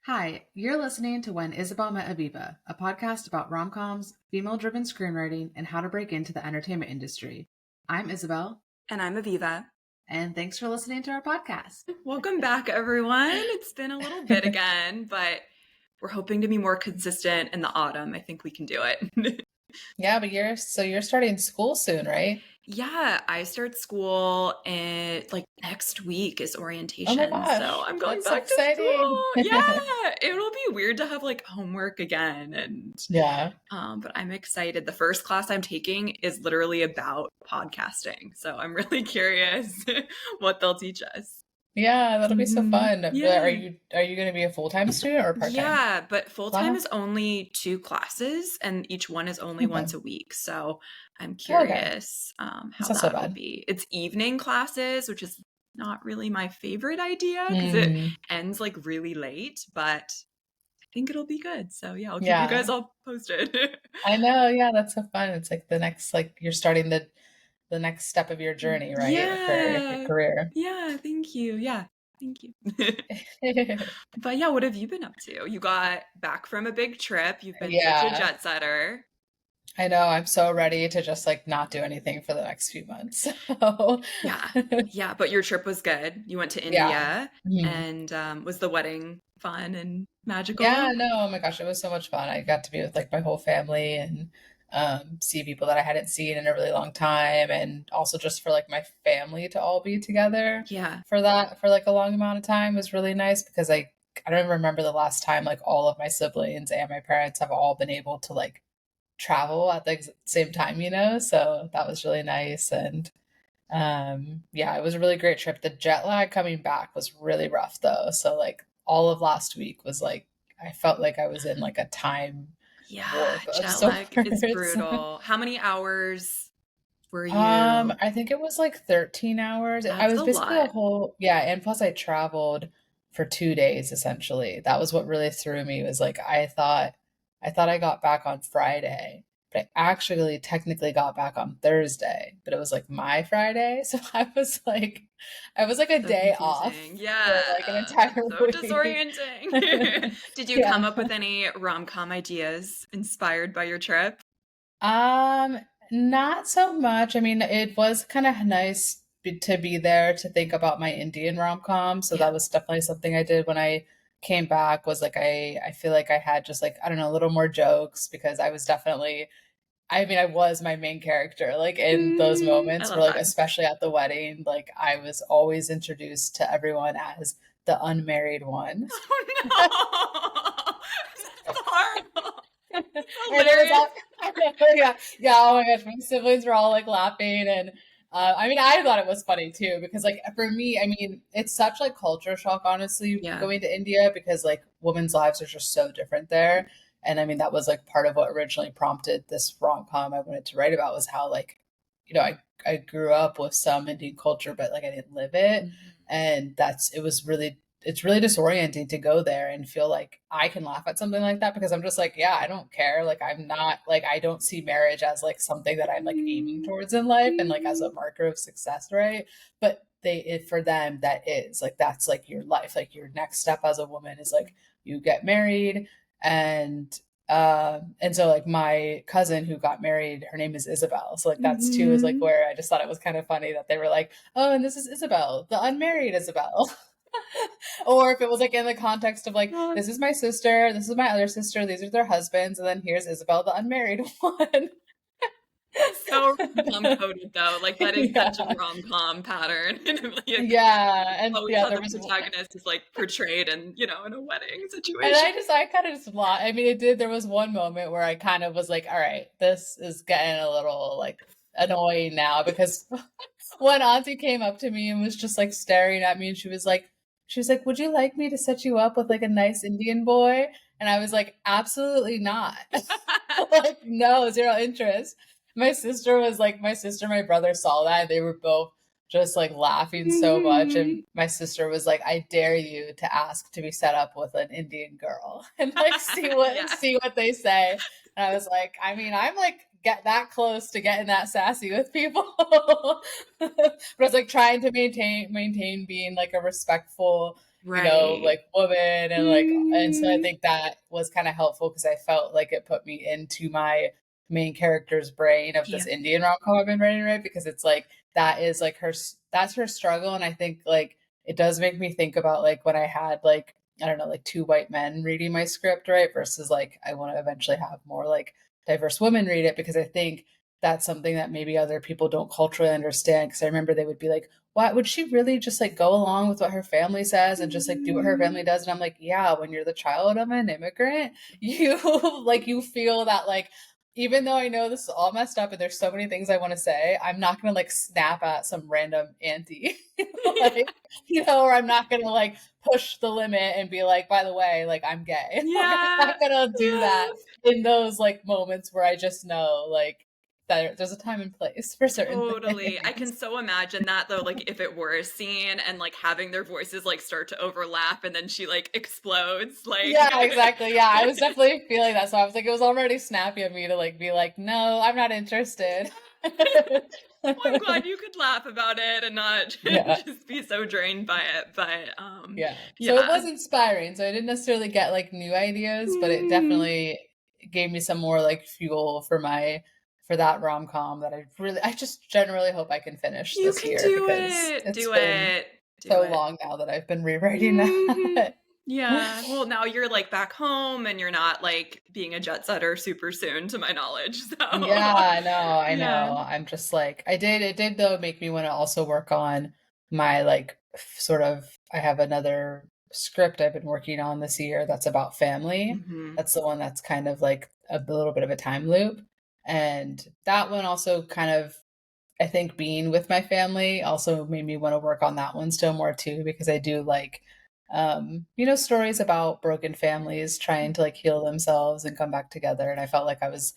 Hi, you're listening to When Isabel Met Aviva, a podcast about rom-coms, female-driven screenwriting, and how to break into the entertainment industry. I'm Isabel. And I'm Aviva. And thanks for listening to our podcast. Welcome back, everyone. It's been a little bit again, but we're hoping to be more consistent in the autumn. I think we can do it. Yeah, but you're starting school soon, right? Yeah, I start school in next week is orientation. Oh my gosh, so I'm going that's back exciting. to school. Yeah, it'll be weird to have homework again, and yeah. But I'm excited. The first class I'm taking is literally about podcasting, so I'm really curious what they'll teach us. Yeah, that'll be so fun. Yeah. Are you going to be a full-time student or part-time? Yeah, but full-time is only 2 classes, and each one is only once a week. So I'm curious how that will be. It's evening classes, which is not really my favorite idea because it ends really late, but I think it'll be good. So yeah, I'll keep you guys all posted. I know. Yeah, that's so fun. It's the next, you're starting the next step of your journey, right? Yeah. For your career. Yeah, thank you. Yeah, thank you. But yeah, what have you been up to? You got back from a big trip. You've been such a jet setter. I know. I'm so ready to just not do anything for the next few months. So. Yeah. But your trip was good. You went to India, and was the wedding fun and magical? Yeah, no, oh my gosh, it was so much fun. I got to be with my whole family and see people that I hadn't seen in a really long time, and also just for my family to all be together. Yeah. For a long amount of time was really nice because I don't remember the last time all of my siblings and my parents have all been able to travel at the same time, so that was really nice. And yeah, it was a really great trip. The jet lag coming back was really rough though, so all of last week was I felt like I was in a time warp of jet lag is brutal. How many hours were you? I think it was 13 hours. That's I was basically lot. a whole and plus I traveled for 2 days essentially. That was what really threw me, was I thought I got back on Friday, but I actually technically got back on Thursday, but it was my Friday. So I was a so day confusing. off. Yeah. For an entire so week. disorienting. Did you come up with any rom-com ideas inspired by your trip? Not so much. I mean, it was kind of nice to be there to think about my Indian rom-com. So that was definitely something I did when I came back, was I feel like I had just I don't know, a little more jokes, because I was definitely, I was my main character in those moments where especially at the wedding, I was always introduced to everyone as the unmarried one. Oh no. That's horrible. Yeah, oh my gosh, my siblings were all laughing, and I thought it was funny too, because for me, it's such culture shock, honestly, going to India, because women's lives are just so different there. And that was part of what originally prompted this rom-com I wanted to write about, was how I grew up with some Indian culture, but I didn't live it. And it's really disorienting to go there and feel I can laugh at something like that, because I'm just I don't care. I'm not I don't see marriage as something that I'm aiming towards in life and as a marker of success, right? But for them, that is that's your life. Your next step as a woman is you get married. And so my cousin who got married, her name is Isabel. So that's too is where I just thought it was kind of funny that they were oh, and this is Isabel, the unmarried Isabel. Or if it was in the context of this is my sister, this is my other sister, these are their husbands, and then here's Isabel, the unmarried one. So rom-coded though, that is such a rom-com pattern. And there was the protagonist is portrayed in in a wedding situation. And I kind of just there was one moment where I kind of was all right, this is getting a little annoying now, because when Auntie came up to me and was just staring at me, and she was like, would you like me to set you up with a nice Indian boy? And I was absolutely not. No, zero interest. My sister, my brother saw that. They were both just laughing so much. And my sister was I dare you to ask to be set up with an Indian girl and see what they say. And I was I'm get that close to getting that sassy with people. But I was trying to maintain being a respectful like woman and like, and so I think that was kind of helpful because I felt like it put me into my main character's brain of this Indian rom-com I've been writing, right? Because it's like, that is like that's her struggle. And I think like, it does make me think about like when I had like, I don't know, like 2 white men reading my script, right? Versus like, I want to eventually have more like diverse women read it, because I think that's something that maybe other people don't culturally understand. Because I remember they would be like, "What, would she really just like go along with what her family says and just like do what her family does?" And I'm like, yeah, when you're the child of an immigrant, you like, you feel that like, even though I know this is all messed up and there's so many things I want to say, I'm not going to like snap at some random auntie, like, or I'm not going to like push the limit and be like, by the way, like, I'm gay. Yeah. I'm not going to do that in those like moments where I just know like that there's a time and place for certain things. I can so imagine that though, like if it were a scene and like having their voices like start to overlap and then she like explodes, like. Yeah, exactly. Yeah, I was definitely feeling that. So I was like, it was already snappy of me to like be like, no, I'm not interested. Well, I'm glad you could laugh about it and not just be so drained by it. But so it was inspiring. So I didn't necessarily get like new ideas, but it definitely gave me some more like fuel for that rom-com that I just generally hope I can finish this year, because it's been so long now that I've been rewriting that. Yeah. Well, now you're like back home and you're not like being a jet setter super soon, to my knowledge. So yeah, I know. I'm just like, it did though make me want to also work on my like sort of, I have another script I've been working on this year that's about family. That's the one that's kind of like a little bit of a time loop. And that one also kind of, I think being with my family also made me want to work on that one still more too, because I do like, stories about broken families trying to like heal themselves and come back together. And I felt like I was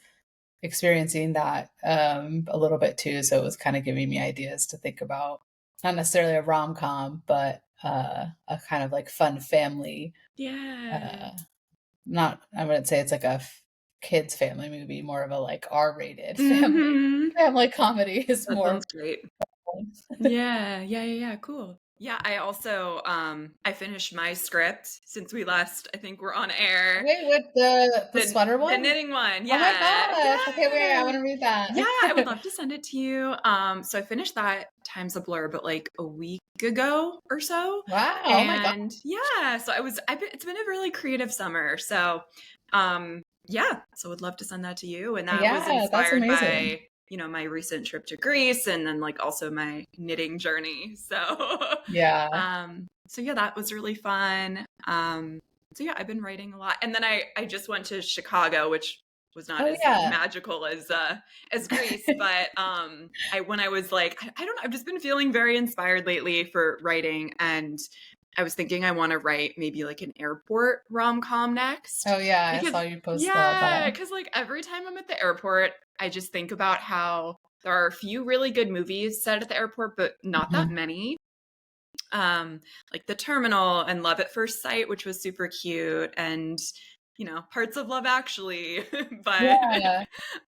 experiencing that a little bit too. So it was kind of giving me ideas to think about, not necessarily a rom-com, but a kind of like fun family. Yeah. I wouldn't say it's like a kids family movie, more of a like R-rated family comedy is that more. Sounds great. Yeah. Cool. Yeah, I also I finished my script since we last, I think, we're on air. Wait, with the sweater one? The knitting one. Yeah. Oh my gosh. Yeah. Okay, wait, I want to read that. Yeah, I would love to send it to you. So I finished that, time's a blur, but like a week ago or so. Wow. And oh my god. Yeah, so it's been a really creative summer. So so would love to send that to you. And that was inspired by my recent trip to Greece, and then like also my knitting journey. So that was really fun. I've been writing a lot, and then I just went to Chicago, which was not as magical as Greece, but when I was like, I don't know, I've just been feeling very inspired lately for writing, and I was thinking I want to write maybe like an airport rom-com next. Oh yeah, I saw you post that. Yeah, because like every time I'm at the airport, I just think about how there are a few really good movies set at the airport, but not that many. Like The Terminal and Love at First Sight, which was super cute, and parts of Love Actually. But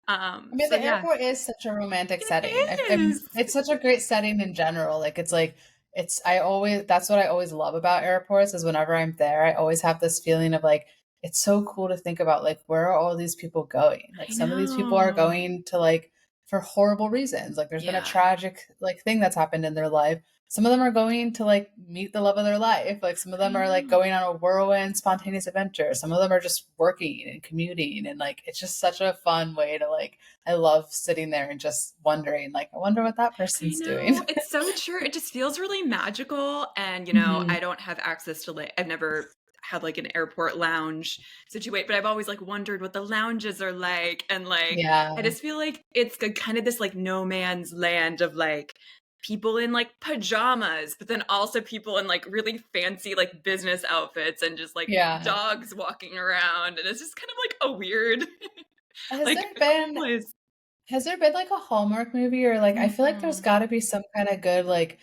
the airport is such a romantic setting. It's such a great setting in general. Like that's what I always love about airports, is whenever I'm there, I always have this feeling of like, it's so cool to think about like, where are all these people going? Like some of these people are going to like for horrible reasons. Like there's been a tragic like thing that's happened in their life. Some of them are going to like meet the love of their life. Like some of them are like going on a whirlwind spontaneous adventure. Some of them are just working and commuting, and like it's just such a fun way to like, I love sitting there and just wondering like, I wonder what that person's doing. It's so true. It just feels really magical. And I don't have access to like, I've never had like an airport lounge situation, but I've always like wondered what the lounges are like, and like I just feel like it's kind of this like no man's land of like people in like pajamas, but then also people in like really fancy like business outfits, and just like dogs walking around, and it's just kind of like a weird Has there been like a Hallmark movie, or like I feel like there's got to be some kind of good like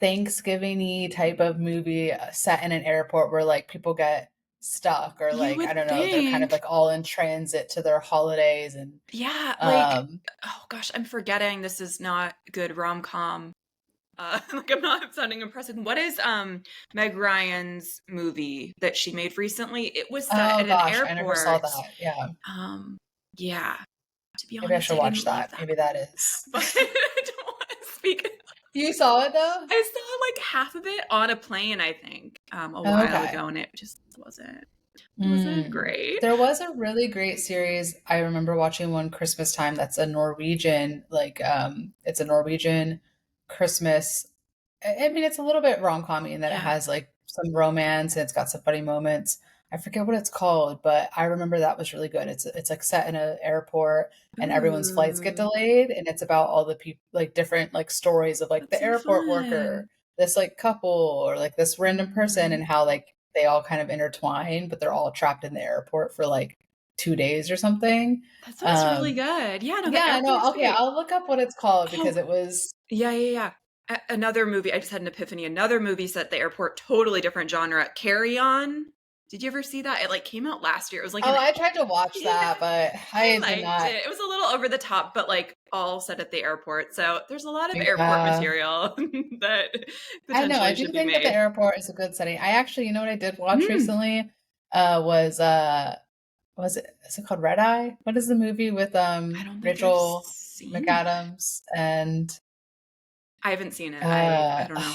Thanksgiving-y type of movie set in an airport where like people get stuck, or like I don't know, they're kind of like all in transit to their holidays, and like oh gosh, I'm forgetting, this is not good rom-com Like I'm not sounding impressive. What is Meg Ryan's movie that she made recently? It was set at an airport. I never saw that. Yeah. Yeah. To be honest, maybe I should watch that. Maybe that is. But I don't want to speak. You saw it though? I saw like half of it on a plane, I think, a while ago, and it just wasn't great. There was a really great series. I remember watching one Christmas time. That's a Norwegian, it's a Norwegian Christmas. I mean, it's a little bit rom-com-y in that it has like some romance and it's got some funny moments. I forget what it's called, but I remember that was really good. It's like set in an airport and everyone's flights get delayed, and it's about all the people, like different like stories of like the airport worker, this like couple, or like this random person, and how like they all kind of intertwine, but they're all trapped in the airport for like 2 days or something. That sounds really good. Yeah, no, yeah, no, okay, I'll look up what it's called because it was. Yeah. Another movie, I just had an epiphany. Another movie set at the airport, totally different genre. Carry On. Did you ever see that? It like came out last year. It was like I tried to watch that, but I did not. It was a little over the top, but like all set at the airport. So there's a lot of airport material that I know. I do think that the airport is a good setting. I actually, you know what I did watch recently? Is it called Red Eye? What is the movie with Rachel McAdams and? I haven't seen it. I don't know.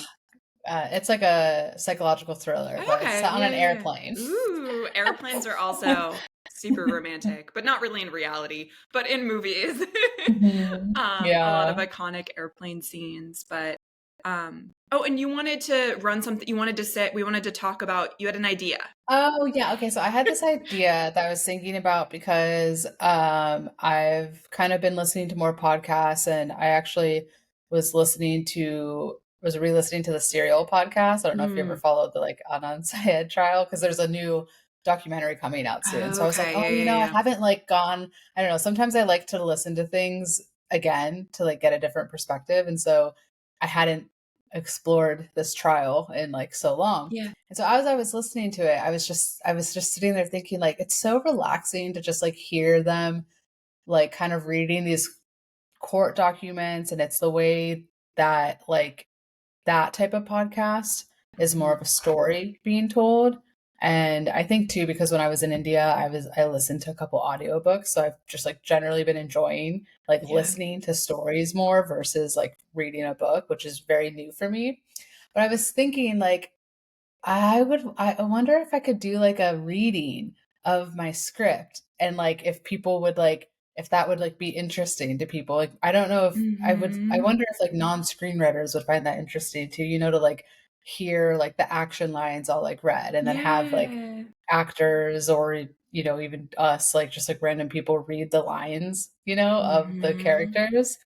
It's like a psychological thriller, but it's on an airplane. Ooh, airplanes are also super romantic, but not really in reality, but in movies. A lot of iconic airplane scenes. But and you wanted to run something. You wanted to say. We wanted to talk about. You had an idea. Oh yeah, okay. So I had this idea that I was thinking about because I've kind of been listening to more podcasts, and I actually was re-listening to the Serial podcast. I don't know if you ever followed the like Anand Syed trial, because there's a new documentary coming out soon. So I was like, I haven't like gone, I don't know. Sometimes I like to listen to things again to like get a different perspective. And so I hadn't explored this trial in like so long. Yeah. And so as I was listening to it, I was just sitting there thinking like, it's so relaxing to just like hear them like kind of reading these court documents. And it's the way that like that type of podcast is more of a story being told. And I think too, because when I was in India, I listened to a couple audiobooks. So I've just like generally been enjoying like listening to stories more versus like reading a book, which is very new for me. But I was thinking like, I wonder if I could do like a reading of my script, and like if people would like, if that would like be interesting to people. Like, I don't know if I wonder if like non-screenwriters would find that interesting too, you know, to like hear like the action lines all like read, and then have like actors, or, you know, even us, like just like random people read the lines, you know, of the characters.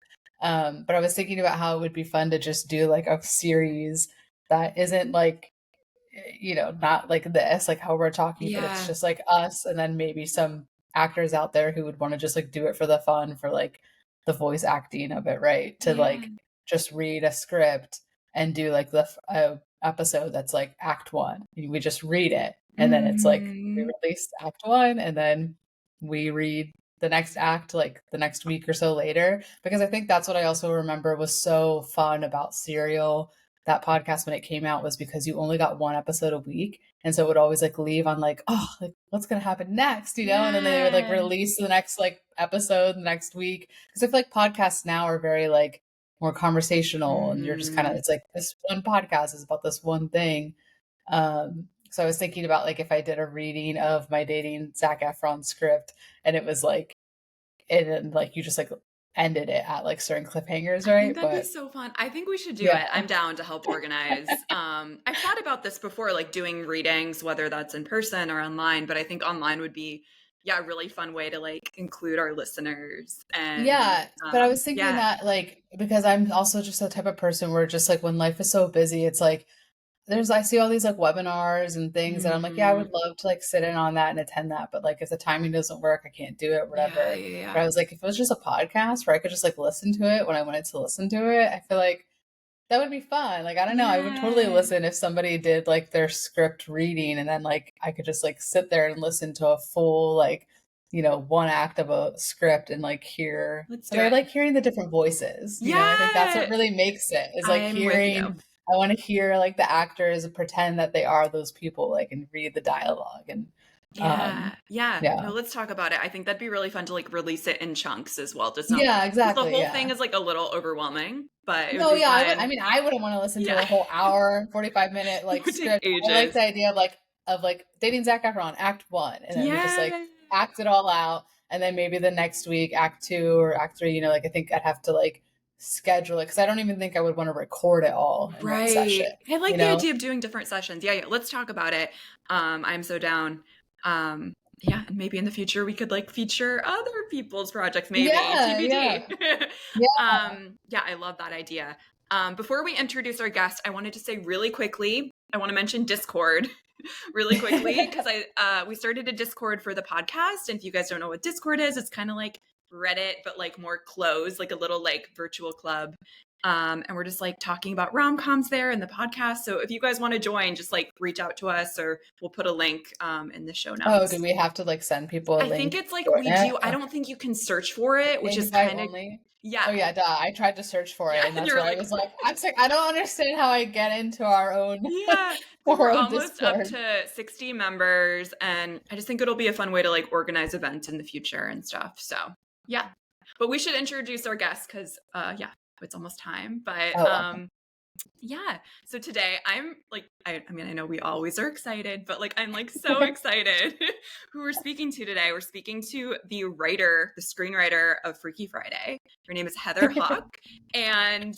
But I was thinking about how it would be fun to just do like a series that isn't like, you know, not like this, like how we're talking, but it's just like us, and then maybe some actors out there who would want to just like do it for the fun, for like the voice acting of it, right? To like just read a script and do like the episode that's like act 1. We just read it, and then it's like we release act 1, and then we read the next act like the next week or so later. Because I think that's what I also remember was so fun about Serial, that podcast, when it came out, was because you only got one episode a week. And so it would always like leave on like, oh, like what's going to happen next, you know? And then they would like release the next like episode the next week. Because I feel like podcasts now are very like more conversational, and you're just kind of, it's like this one podcast is about this one thing. So I was thinking about like if I did a reading of my Dating Zac Efron script, and it was like, and then like you just like ended it at like certain cliffhangers, right? I think that'd be so fun. I think we should do it. I'm down to help organize. I've thought about this before, like doing readings, whether that's in person or online, but I think online would be a really fun way to like include our listeners. And but I was thinking that like, because I'm also just the type of person where just like when life is so busy, it's like I see all these like webinars and things, and I'm like, I would love to like sit in on that and attend that, but like if the timing doesn't work, I can't do it, whatever. But I was like, if it was just a podcast where I could just like listen to it when I wanted to listen to it, I feel like that would be fun. Like, I don't know, I would totally listen if somebody did like their script reading, and then like I could just like sit there and listen to a full like you know, one act of a script and like hear. I like hearing the different voices. You know, I think that's what really makes it, is like hearing. I want to hear like the actors pretend that they are those people, like, and read the dialogue and. No, let's talk about it. I think that'd be really fun to like release it in chunks as well. Just not, exactly. The whole thing is like a little overwhelming, but I wouldn't want to listen to a whole hour, 45-minute like script. I like the idea of dating Zac Efron, Act 1, and then we just like act it all out, and then maybe the next week Act 2 or Act 3. You know, like I think I'd have to like schedule it, because I don't even think I would want to record it all in one session. I like the idea of doing different sessions. Let's talk about it. I'm so down. And maybe in the future we could like feature other people's projects, maybe TBD. I love that idea. Before we introduce our guest, I wanted to say really quickly, I want to mention Discord really quickly, because we started a Discord for the podcast, and if you guys don't know what Discord is, it's kind of like Reddit but like more closed, like a little like virtual club. And we're just like talking about rom-coms there in the podcast. So if you guys want to join, just like reach out to us, or we'll put a link in the show notes. Oh, do we have to like send people a link? I think it's like we do. I don't think you can search for it, which is kind of Yeah. Oh yeah, duh. I tried to search for it, and that's what I was like. I don't understand how I get into our own. We're almost Discord. Up to 60 members, and I just think it'll be a fun way to like organize events in the future and stuff. So but we should introduce our guest, because it's almost time. But so today I'm like, I know we always are excited, but like I'm like so excited who we're speaking to today. We're speaking to the screenwriter of Freaky Friday. Her name is Heather Hach, and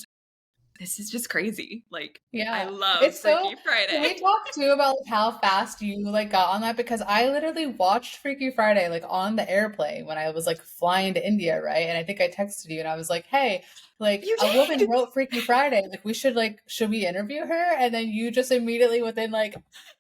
this is just crazy. Like, I love Freaky Friday. Can we talk too about like how fast you like got on that? Because I literally watched Freaky Friday like on the airplane when I was like flying to India, right? And I think I texted you and I was like, hey, like a woman wrote Freaky Friday. Like should we interview her? And then you just immediately within like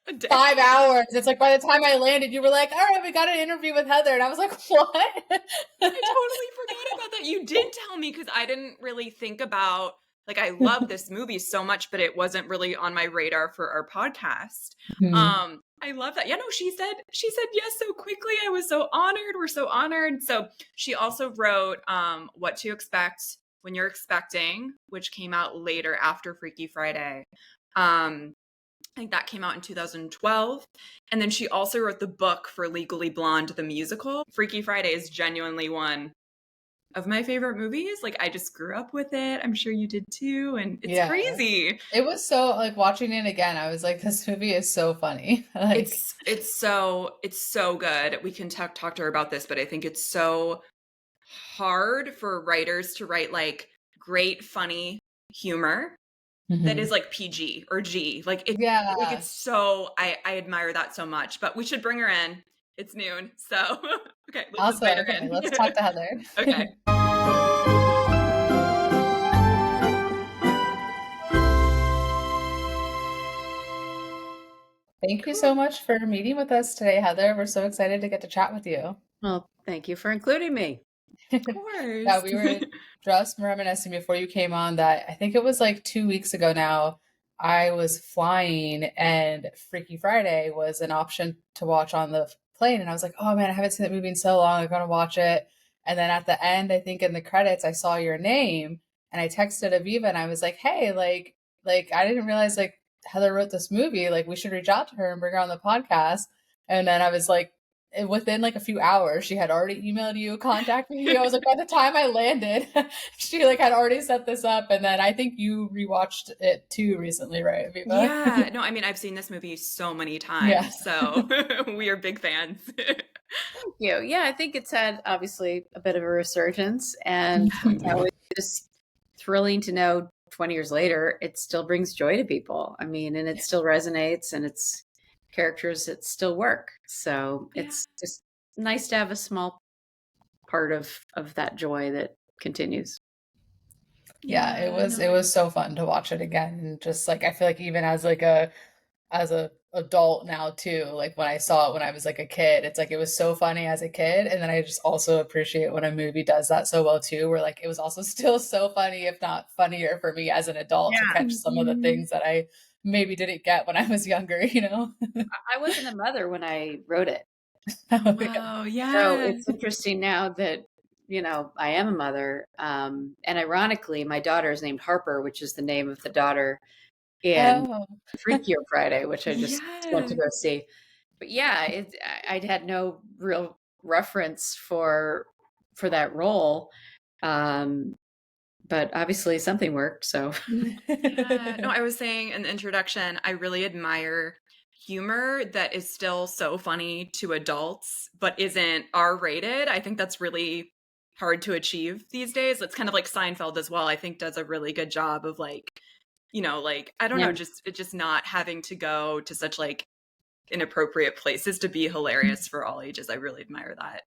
5 hours, it's like by the time I landed, you were like, all right, we got an interview with Heather. And I was like, what? I totally forgot about that. You did tell me, because I didn't really think about, like, I love this movie so much, but it wasn't really on my radar for our podcast. I love that. She said yes so quickly. I was so honored. We're so honored. So she also wrote What to Expect When You're Expecting, which came out later after Freaky Friday. I think that came out in 2012. And then she also wrote the book for Legally Blonde, the musical. Freaky Friday is genuinely one of my favorite movies. Like, I just grew up with it. I'm sure you did too. And it's crazy. It was so, like, watching it again, I was like, this movie is so funny. Like, it's so good. We can talk to her about this, but I think it's so hard for writers to write like great, funny humor that is like PG or G. Like, it's so, I admire that so much. But we should bring her in. It's noon, so okay. Let's talk to Heather. Okay. Thank you so much for meeting with us today, Heather. We're so excited to get to chat with you. Well, thank you for including me. Of course. Yeah, we were just reminiscing before you came on that I think it was like 2 weeks ago now. I was flying, and Freaky Friday was an option to watch on the plane, and I was like, oh man, I haven't seen that movie in so long, I'm gonna watch it. And then at the end, I think in the credits, I saw your name, and I texted Aviva, and I was like, hey, like I didn't realize like Heather wrote this movie, like we should reach out to her and bring her on the podcast. And then I was like, within like a few hours, she had already emailed you, contacted me. I was like, by the time I landed, she like had already set this up. And then I think you rewatched it too recently, right, Aviva? Yeah, no, I mean, I've seen this movie so many times, so we are big fans. Thank you. Yeah, I think it's had obviously a bit of a resurgence, and it's just thrilling to know 20 years later, it still brings joy to people. I mean, and it still resonates, and it's characters that still work. So it's just nice to have a small part of that joy that continues. Yeah, it was so fun to watch it again. And just like, I feel like even as a adult now too, like when I saw it when I was like a kid, it's like it was so funny as a kid, and then I just also appreciate when a movie does that so well too, where like it was also still so funny, if not funnier, for me as an adult to catch some of the things that I maybe didn't get when I was younger, you know. I wasn't a mother when I wrote it, Wow, yeah. So it's interesting now that, I am a mother. And ironically, my daughter is named Harper, which is the name of the daughter in Freakier Friday, which I just went to go see. But yeah, I'd had no real reference for that role. But obviously something worked. So yeah. No, I was saying in the introduction, I really admire humor that is still so funny to adults, but isn't R-rated. I think that's really hard to achieve these days. It's kind of like Seinfeld as well. I think does a really good job of like, I don't know, just not having to go to such like inappropriate places to be hilarious for all ages. I really admire that.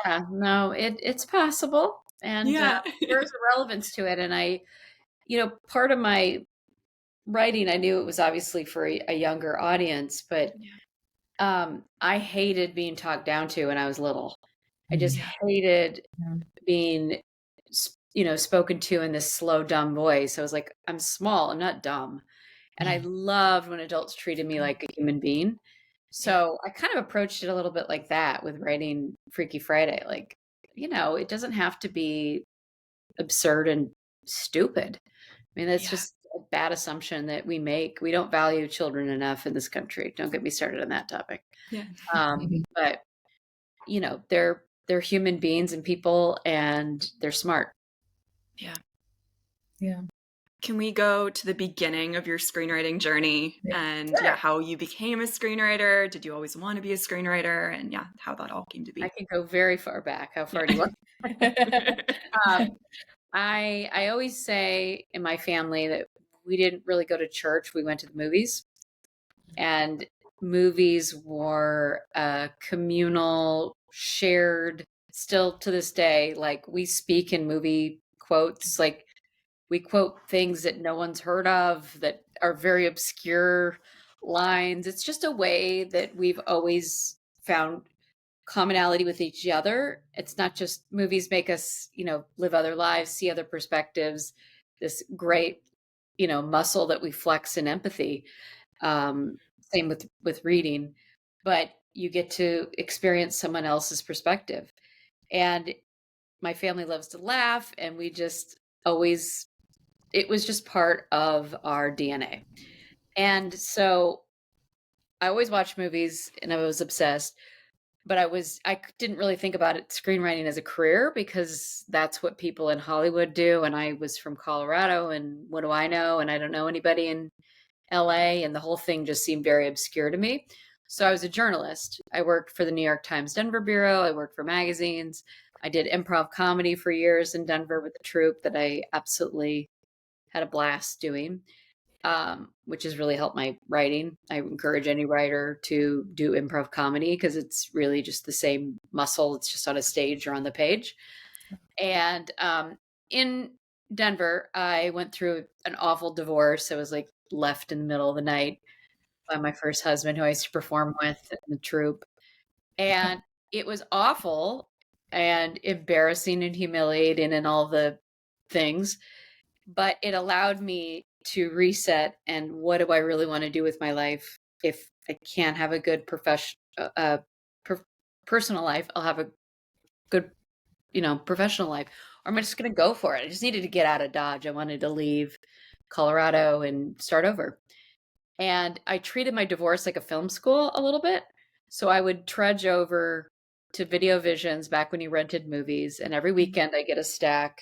Yeah, no, it's possible. And there's a relevance to it. And I, part of my writing, I knew it was obviously for a younger audience, but I hated being talked down to when I was little. I just hated being, spoken to in this slow, dumb voice. I was like, I'm small, I'm not dumb. And I loved when adults treated me like a human being. So I kind of approached it a little bit like that with writing Freaky Friday. Like, it doesn't have to be absurd and stupid. I mean, that's just a bad assumption that we make. We don't value children enough in this country. Don't get me started on that topic. Yeah. But they're human beings and people, and they're smart. Yeah. Yeah. Can we go to the beginning of your screenwriting journey and how you became a screenwriter? Did you always want to be a screenwriter? And how that all came to be? I can go very far back. How far do you want? I always say in my family that we didn't really go to church. We went to the movies, and movies were communal, shared, still to this day. Like, we speak in movie quotes, like we quote things that no one's heard of, that are very obscure lines. It's just a way that we've always found commonality with each other. It's not just movies make us, live other lives, see other perspectives, this great, muscle that we flex in empathy. Same with reading, but you get to experience someone else's perspective. And my family loves to laugh, and we just always, it was just part of our DNA. And so I always watched movies and I was obsessed, but I didn't really think about it, screenwriting as a career, because that's what people in Hollywood do. And I was from Colorado, and what do I know? And I don't know anybody in LA, and the whole thing just seemed very obscure to me. So I was a journalist. I worked for the New York Times Denver Bureau. I worked for magazines. I did improv comedy for years in Denver with a troupe that I absolutely had a blast doing, which has really helped my writing. I encourage any writer to do improv comedy because it's really just the same muscle. It's just on a stage or on the page. And in Denver, I went through an awful divorce. I was like left in the middle of the night by my first husband, who I used to perform with in the troupe. And it was awful and embarrassing and humiliating and all the things. But it allowed me to reset. And what do I really want to do with my life? If I can't have a good personal life, I'll have a good, professional life. Or I'm just going to go for it. I just needed to get out of Dodge. I wanted to leave Colorado and start over. And I treated my divorce like a film school a little bit. So I would trudge over to Video Visions back when you rented movies. And every weekend I get a stack.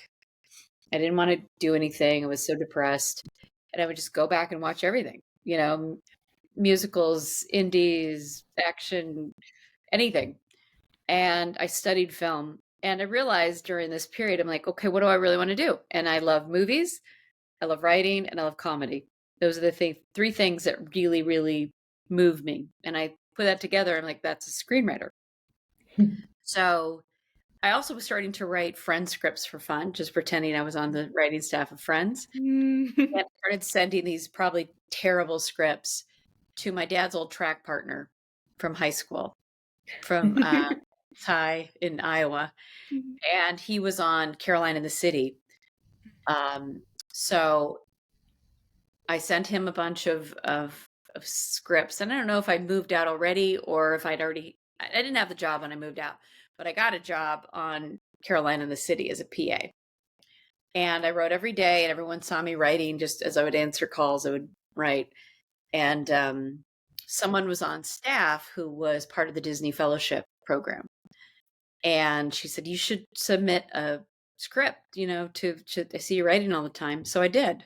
I didn't want to do anything. I was so depressed. And I would just go back and watch everything, musicals, indies, action, anything. And I studied film. And I realized during this period, I'm like, okay, what do I really want to do? And I love movies, I love writing, and I love comedy. Those are the three things that really, really move me. And I put that together. I'm like, that's a screenwriter. So I also was starting to write Friends scripts for fun, just pretending I was on the writing staff of Friends. And I started sending these probably terrible scripts to my dad's old track partner from high school, from Ty in Iowa. And he was on Caroline in the City. So I sent him a bunch of scripts. And I don't know if I moved out already or if I'd already I didn't have the job when I moved out, but I got a job on Carolina in the City as a PA. And I wrote every day, and everyone saw me writing. Just as I would answer calls, I would write. And someone was on staff who was part of the Disney Fellowship program. And she said, you should submit a script, to I see you writing all the time. So I did.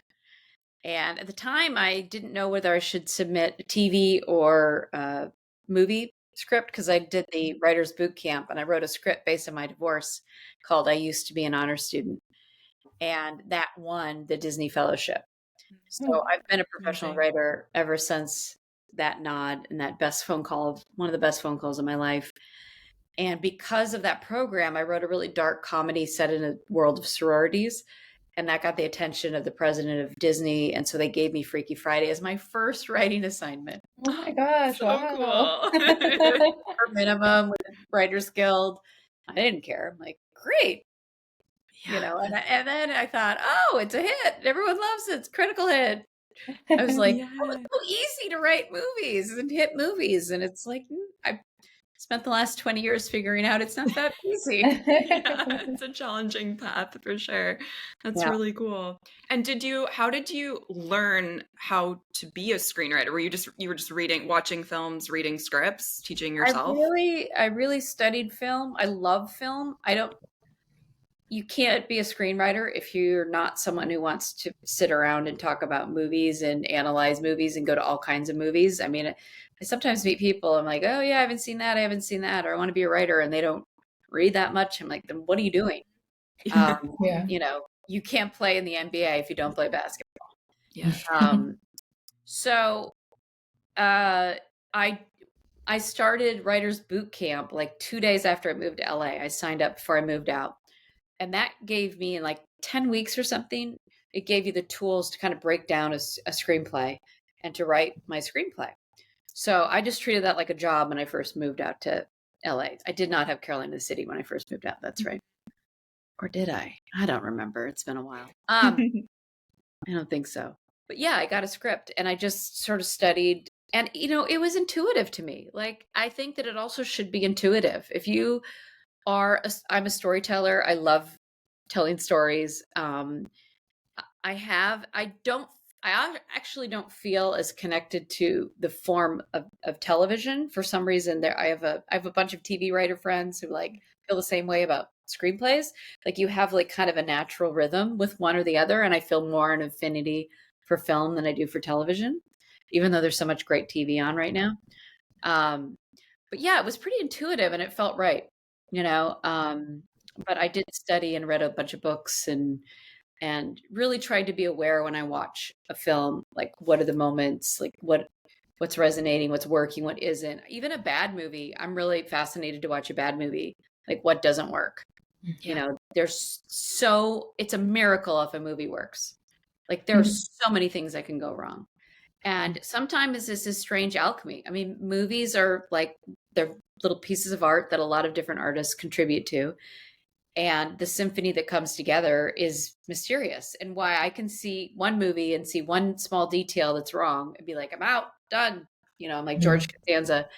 And at the time, I didn't know whether I should submit a TV or a movie script, because I did the writer's boot camp, and I wrote a script based on my divorce called I Used to Be an Honor Student. And that won the Disney Fellowship. So I've been a professional writer ever since that nod and that one of the best phone calls of my life. And because of that program, I wrote a really dark comedy set in a world of sororities. And that got the attention of the president of Disney. And so they gave me Freaky Friday as my first writing assignment. Oh my gosh. So wow. cool. For minimum with Writers Guild. I didn't care. I'm like, great. Yeah. And then I thought, oh, it's a hit. Everyone loves it. It's a critical hit. I was like, Yeah. oh, it's so easy to write movies and hit movies. And it's like, I spent the last 20 years figuring out it's not that easy. Yeah, it's a challenging path for sure. That's really cool. And how did you learn how to be a screenwriter? You were just watching films, reading scripts, teaching yourself? I really studied film. I love film. You can't be a screenwriter if you're not someone who wants to sit around and talk about movies and analyze movies and go to all kinds of movies. I mean, I sometimes meet people, I'm like, oh yeah, I haven't seen that, or I want to be a writer, and they don't read that much. I'm like, then what are you doing? You can't play in the NBA if you don't play basketball. Yeah. So I started writer's boot camp like 2 days after I moved to LA. I signed up before I moved out. And that gave me, in like 10 weeks or something, it gave you the tools to kind of break down a screenplay and to write my screenplay. So I just treated that like a job when I first moved out to LA. I did not have Carolina in the City when I first moved out. That's right. Or did I? I don't remember. It's been a while. I don't think so. But yeah, I got a script and I just sort of studied. And, it was intuitive to me. Like, I think that it also should be intuitive. If you I'm a storyteller. I love telling stories. I actually don't feel as connected to the form of television for some reason. I have a bunch of TV writer friends who feel the same way about screenplays. Like, you have kind of a natural rhythm with one or the other. And I feel more an affinity for film than I do for television, even though there's so much great TV on right now. But yeah, it was pretty intuitive and it felt right. But I did study and read a bunch of books and really tried to be aware when I watch a film, like what are the moments, like what's resonating, what's working, what isn't. Even a bad movie, I'm really fascinated to watch a bad movie, like what doesn't work. Yeah. It's a miracle if a movie works. Like there are so many things that can go wrong. And sometimes it's this strange alchemy. I mean, movies are they're little pieces of art that a lot of different artists contribute to. And the symphony that comes together is mysterious. And why I can see one movie and see one small detail that's wrong and be like, I'm out, done. I'm like George Costanza.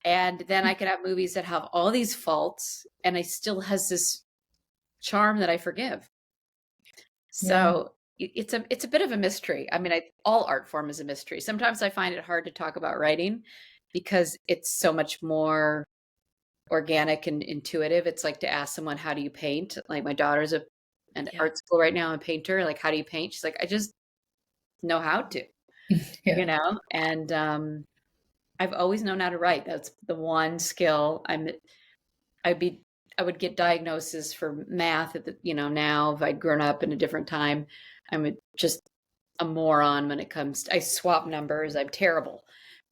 And then I could have movies that have all these faults and it still has this charm that I forgive. So it's a bit of a mystery. I mean, all art form is a mystery. Sometimes I find it hard to talk about writing because it's so much more organic and intuitive. It's like to ask someone, how do you paint? Like my daughter's at art school right now, a painter. Like, how do you paint? She's like, I just know how to, and I've always known how to write. That's the one skill. I would get diagnoses for math at the, now if I'd grown up in a different time, I'm just a moron when it comes to, I swap numbers. I'm terrible,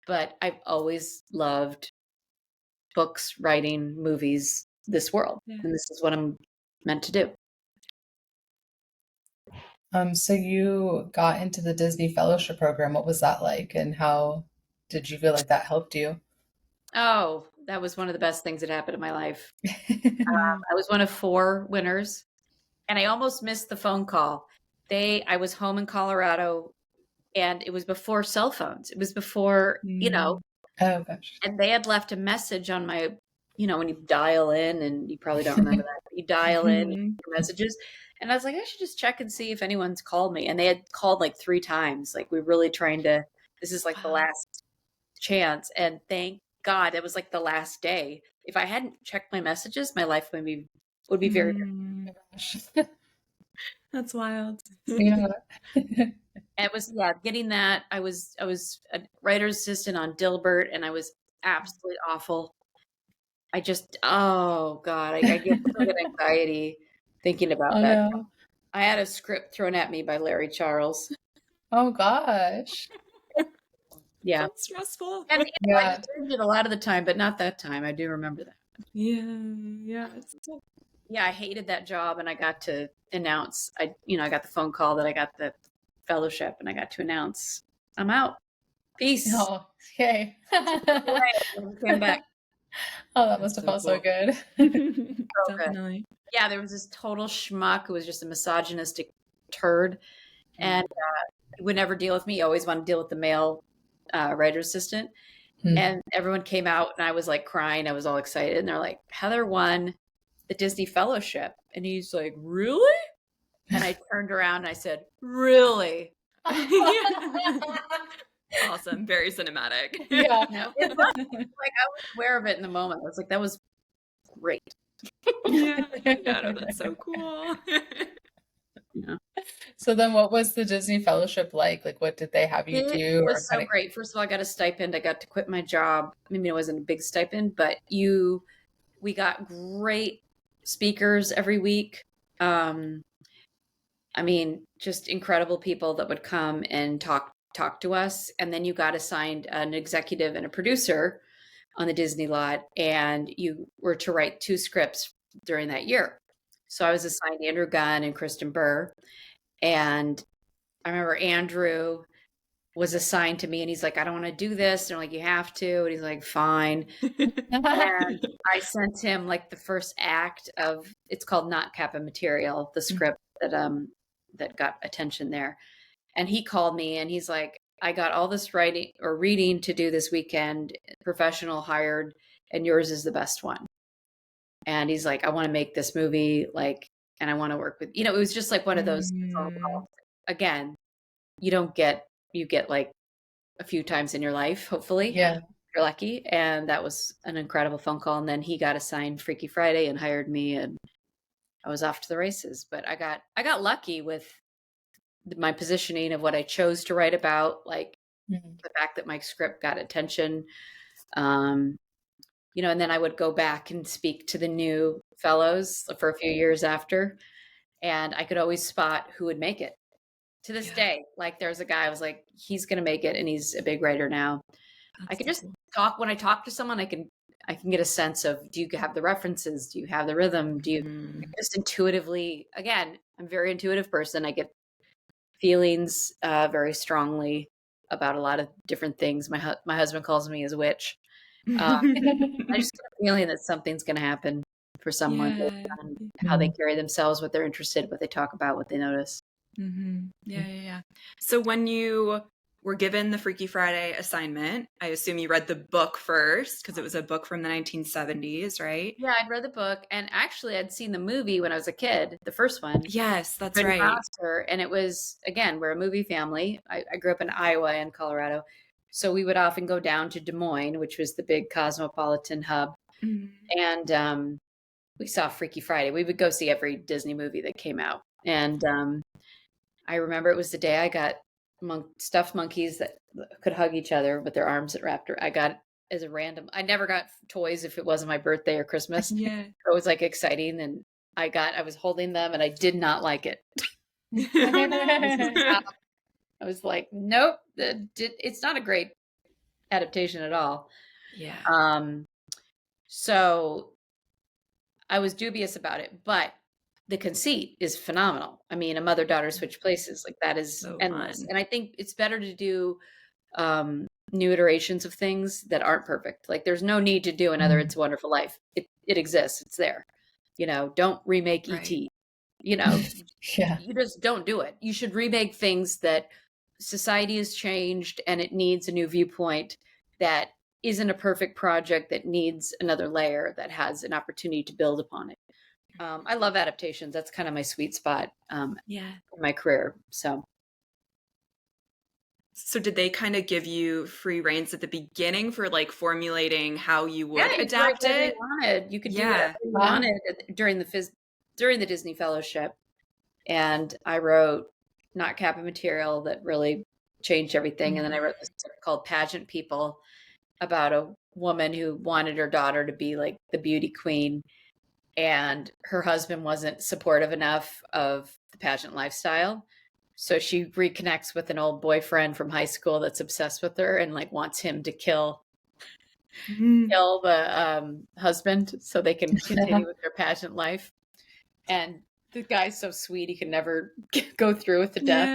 but I've always loved books, writing, movies, this world. Yeah. And this is what I'm meant to do. So you got into the Disney Fellowship program. What was that like? And how did you feel like that helped you? Oh, that was one of the best things that happened in my life. I was one of 4 winners and I almost missed the phone call. I was home in Colorado and it was before cell phones. It was before, Oh gosh. And they had left a message on my, when you dial in, and you probably don't remember that, but you dial in your messages. And I was like, I should just check and see if anyone's called me. And they had called like 3 times. Like, we're really trying to, this is like the last chance. And thank God it was like the last day. If I hadn't checked my messages, my life would be very different. That's wild. Yeah. It was, getting that. I was a writer's assistant on Dilbert, and I was absolutely awful. I just, oh God, I get so good anxiety thinking about that. No. I had a script thrown at me by Larry Charles. Oh gosh. Yeah. That's stressful. And I deserved it a lot of the time, but not that time. I do remember that. Yeah. I hated that job, and I got to announce, I got the phone call that I got the fellowship, and I got to announce, I'm out. Peace. Oh, okay. Came back. Oh, that must have felt so good. Definitely. Yeah, there was this total schmuck who was just a misogynistic turd, and he would never deal with me. He always wanted to deal with the male writer assistant. And everyone came out, and I was like crying. I was all excited, and they're like, Heather won the Disney Fellowship. And he's like, really? And I turned around and I said, really? Awesome. Very cinematic. Yeah. It was, like, I was aware of it in the moment. I was like, that was great. No, that's so cool. Yeah. So then what was the Disney Fellowship like? Like, what did they have you do? It was so great. First of all, I got a stipend. I got to quit my job. I mean, it wasn't a big stipend, but we got great speakers every week. I mean, just incredible people that would come and talk to us. And then you got assigned an executive and a producer on the Disney lot, and you were to write 2 scripts during that year. So I was assigned Andrew Gunn and Kristen Burr. And I remember Andrew was assigned to me, and he's like, I don't want to do this. And I'm like, you have to. And he's like, fine. And I sent him like the first act of, it's called Not Kappa Material, the script that got attention there. And he called me, and he's like, I got all this reading to do this weekend, professional hired, and yours is the best one. And he's like, I want to make this movie, like, and I want to work with, it was just like one of those phone calls. Again, you get like a few times in your life, hopefully. Yeah. If you're lucky. And that was an incredible phone call. And then he got assigned Freaky Friday and hired me, and I was off to the races. But I got lucky with my positioning of what I chose to write about, like the fact that my script got attention. And then I would go back and speak to the new fellows for a few years after, and I could always spot who would make it. To this day, like there's a guy I was like, he's going to make it, and he's a big writer now. I could just talk. When I talk to someone, I can get a sense of, do you have the references? Do you have the rhythm? Do you just intuitively, again, I'm a very intuitive person. I get feelings very strongly about a lot of different things. My husband calls me his witch. I just get a feeling that something's going to happen for someone, based on how they carry themselves, what they're interested, what they talk about, what they notice. Yeah. So when you were given the Freaky Friday assignment, I assume you read the book first, because it was a book from the 1970s, right? Yeah, I'd read the book, and actually I'd seen the movie when I was a kid, the first one. Yes, that's right. And it was, again, we're a movie family. I grew up in Iowa and Colorado. So we would often go down to Des Moines, which was the big cosmopolitan hub. And we saw Freaky Friday. We would go see every Disney movie that came out. And I remember it was the day I got stuffed monkeys that could hug each other with their arms wrapped around. I got as a random, I never got toys if it wasn't my birthday or Christmas. Yeah. It was like exciting. And I was holding them, and I did not like it. I was like, nope, it's not a great adaptation at all. Yeah. So I was dubious about it, but the conceit is phenomenal. I mean, a mother-daughter switch places, like that is so endless. Fun. And I think it's better to do new iterations of things that aren't perfect. Like there's no need to do another It's a Wonderful Life. It exists. It's there. Don't remake E.T. Yeah. You just don't do it. You should remake things that society has changed and it needs a new viewpoint that isn't a perfect project that needs another layer that has an opportunity to build upon it. I love adaptations. That's kind of my sweet spot in my career. So did they kind of give you free reins at the beginning for like formulating how you would adapt it? You could do whatever you wanted during the Disney Fellowship. And I wrote not Kappa material that really changed everything. And then I wrote this book called Pageant People about a woman who wanted her daughter to be like the beauty queen. And her husband wasn't supportive enough of the pageant lifestyle. So she reconnects with an old boyfriend from high school that's obsessed with her and like wants him to kill the husband so they can continue with their pageant life. And the guy's so sweet, he can never go through with the death.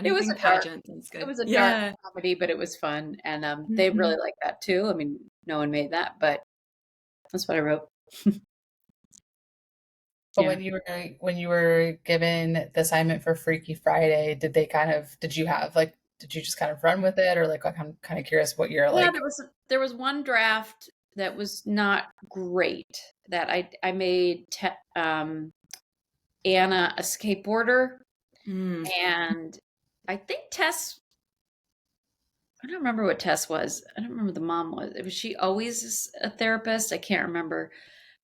It was a pageant. It was a dark comedy, but it was fun. And they really like that too. I mean, no one made that, but that's what I wrote. But when you were given the assignment for Freaky Friday, did you just kind of run with it, or like I'm kind of curious what you're like? There was one draft that was not great that I made Anna a skateboarder, and I think Tess. I don't remember what Tess was. I don't remember what the mom was. Was she always a therapist? I can't remember.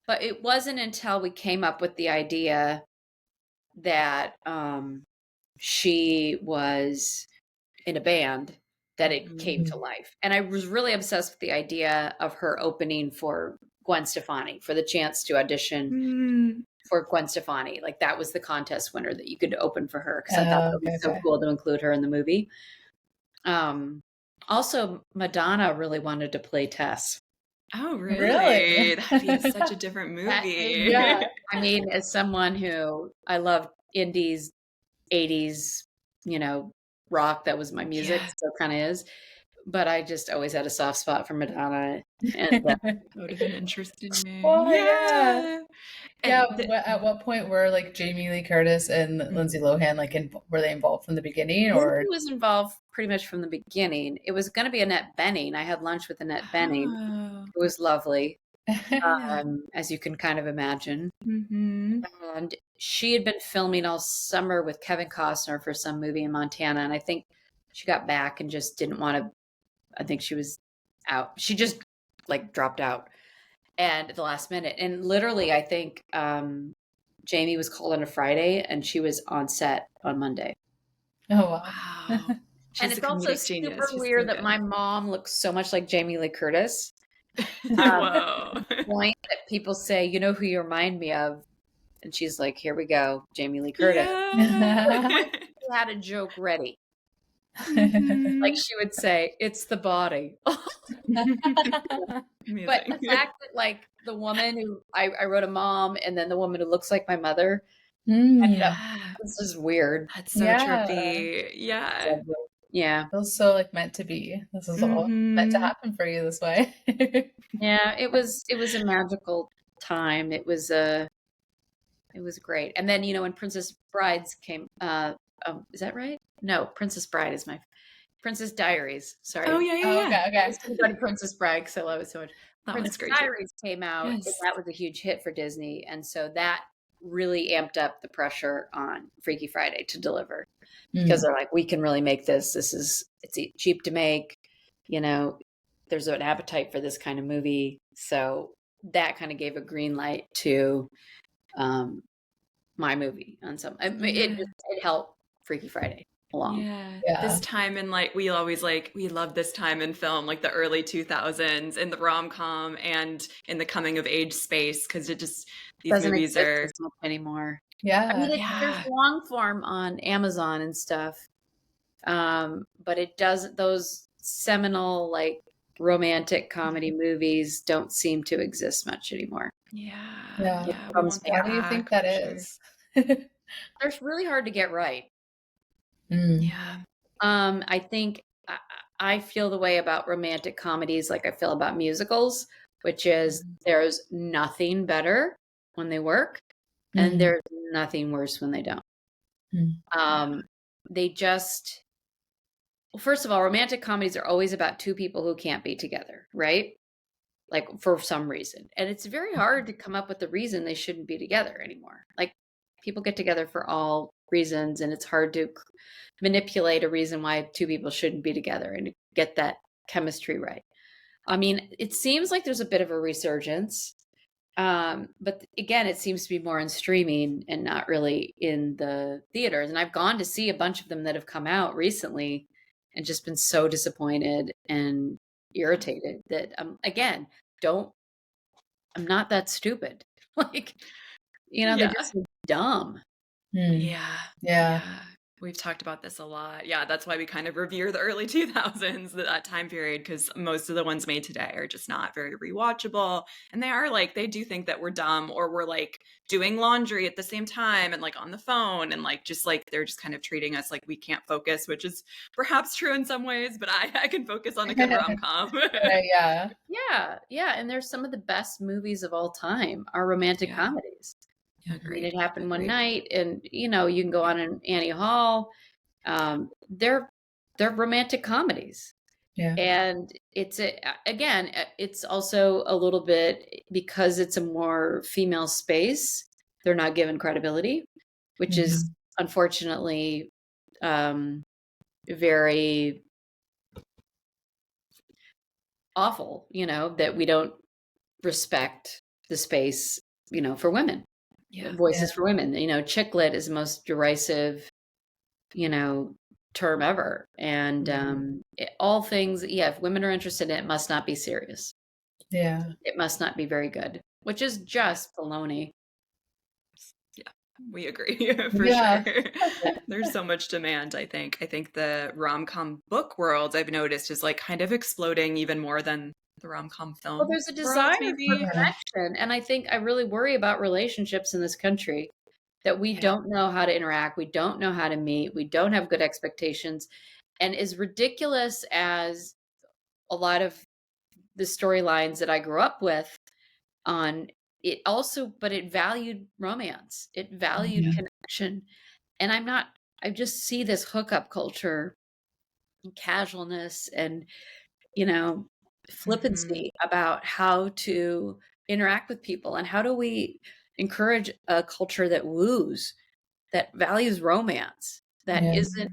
But it wasn't until we came up with the idea that she was in a band that it came to life. And I was really obsessed with the idea of her opening for Gwen Stefani, for the chance to audition for Gwen Stefani. Like that was the contest winner that you could open for her, because I thought it was so cool to include her in the movie. Also, Madonna really wanted to play Tess. Oh, really? That'd be such a different movie. I mean, as someone who I love indies, 80s, rock, that was my music, still kind of is. But I just always had a soft spot for Madonna. And that would have been interesting. At what point were like Jamie Lee Curtis and Lindsay Lohan were they involved from the beginning, or Lindsay was involved pretty much from the beginning? It was going to be Annette Bening. I had lunch with Annette Bening. It was lovely, as you can kind of imagine. And she had been filming all summer with Kevin Costner for some movie in Montana, and I think she got back and just didn't want to. I think she was out. She just like dropped out. And at the last minute, and literally, I think Jamie was called on a Friday, and she was on set on Monday. Oh wow! And it's also super weird that my mom looks so much like Jamie Lee Curtis. Whoa! Point that people say, "You know who you remind me of," and she's like, "Here we go, Jamie Lee Curtis." She had a joke ready. Like she would say, "It's the body." But the fact that like the woman who I wrote a mom, and then the woman who looks like my mother, this is weird. That's so trippy. Yeah. Feels so like meant to be. This is all meant to happen for you this way. It was a magical time. It was great. And then when Princess Brides came, is that right? No, Princess Bride is Princess Diaries. Sorry. Oh yeah. Okay. I was going to Princess Bride because I love it so much. Princess Diaries came out, and that was a huge hit for Disney, and so that really amped up the pressure on Freaky Friday to deliver, because they're like, we can really make this. It's cheap to make. There's an appetite for this kind of movie, so that kind of gave a green light to my movie on some. It helped Freaky Friday along. This time in we love this time in film, like the early 2000s, in the rom-com and in the coming of age space, because these movies are as much anymore. I mean, there's long form on Amazon and stuff, but it doesn't. Those seminal romantic comedy movies don't seem to exist much anymore. Why do you think that is? They're really hard to get right. I think I feel the way about romantic comedies like I feel about musicals, which is there's nothing better when they work, and there's nothing worse when they don't. They just Well, first of all, romantic comedies are always about two people who can't be together, right? Like for some reason. And it's very hard to come up with the reason they shouldn't be together anymore. Like people get together for all reasons, and it's hard to manipulate a reason why two people shouldn't be together and get that chemistry right. I mean, it seems like there's a bit of a resurgence. But again, it seems to be more in streaming and not really in the theaters. And I've gone to see a bunch of them that have come out recently and just been so disappointed and irritated that again, I'm not that stupid. Like, they're just dumb. Yeah. We've talked about this a lot. Yeah, that's why we kind of revere the early 2000s, that time period, because most of the ones made today are just not very rewatchable. And they do think that we're dumb, or we're like doing laundry at the same time and like on the phone, and like just like they're just kind of treating us like we can't focus, which is perhaps true in some ways, but I can focus on a good rom-com. Yeah. And there's some of the best movies of all time are romantic comedies. Yeah, I mean, It Happened One Night, and you can go on an Annie Hall. They're romantic comedies. Yeah. And it's also a little bit, because it's a more female space, they're not given credibility, which is unfortunately very awful, that we don't respect the space, for women. Voices for women. Chick lit is the most derisive, term ever. And all things, if women are interested in it, must not be serious. Yeah. It must not be very good, which is just baloney. Yeah, we agree for sure. There's so much demand, I think. I think the rom-com book world, I've noticed, is like kind of exploding even more than the rom-com film. Well, there's a desire for connection. And I think I really worry about relationships in this country, that we don't know how to interact. We don't know how to meet. We don't have good expectations. And as ridiculous as a lot of the storylines that I grew up with but it valued romance. It valued connection. And I just see this hookup culture, and casualness, and, flippancy about how to interact with people, and how do we encourage a culture that woos, that values romance, that isn't,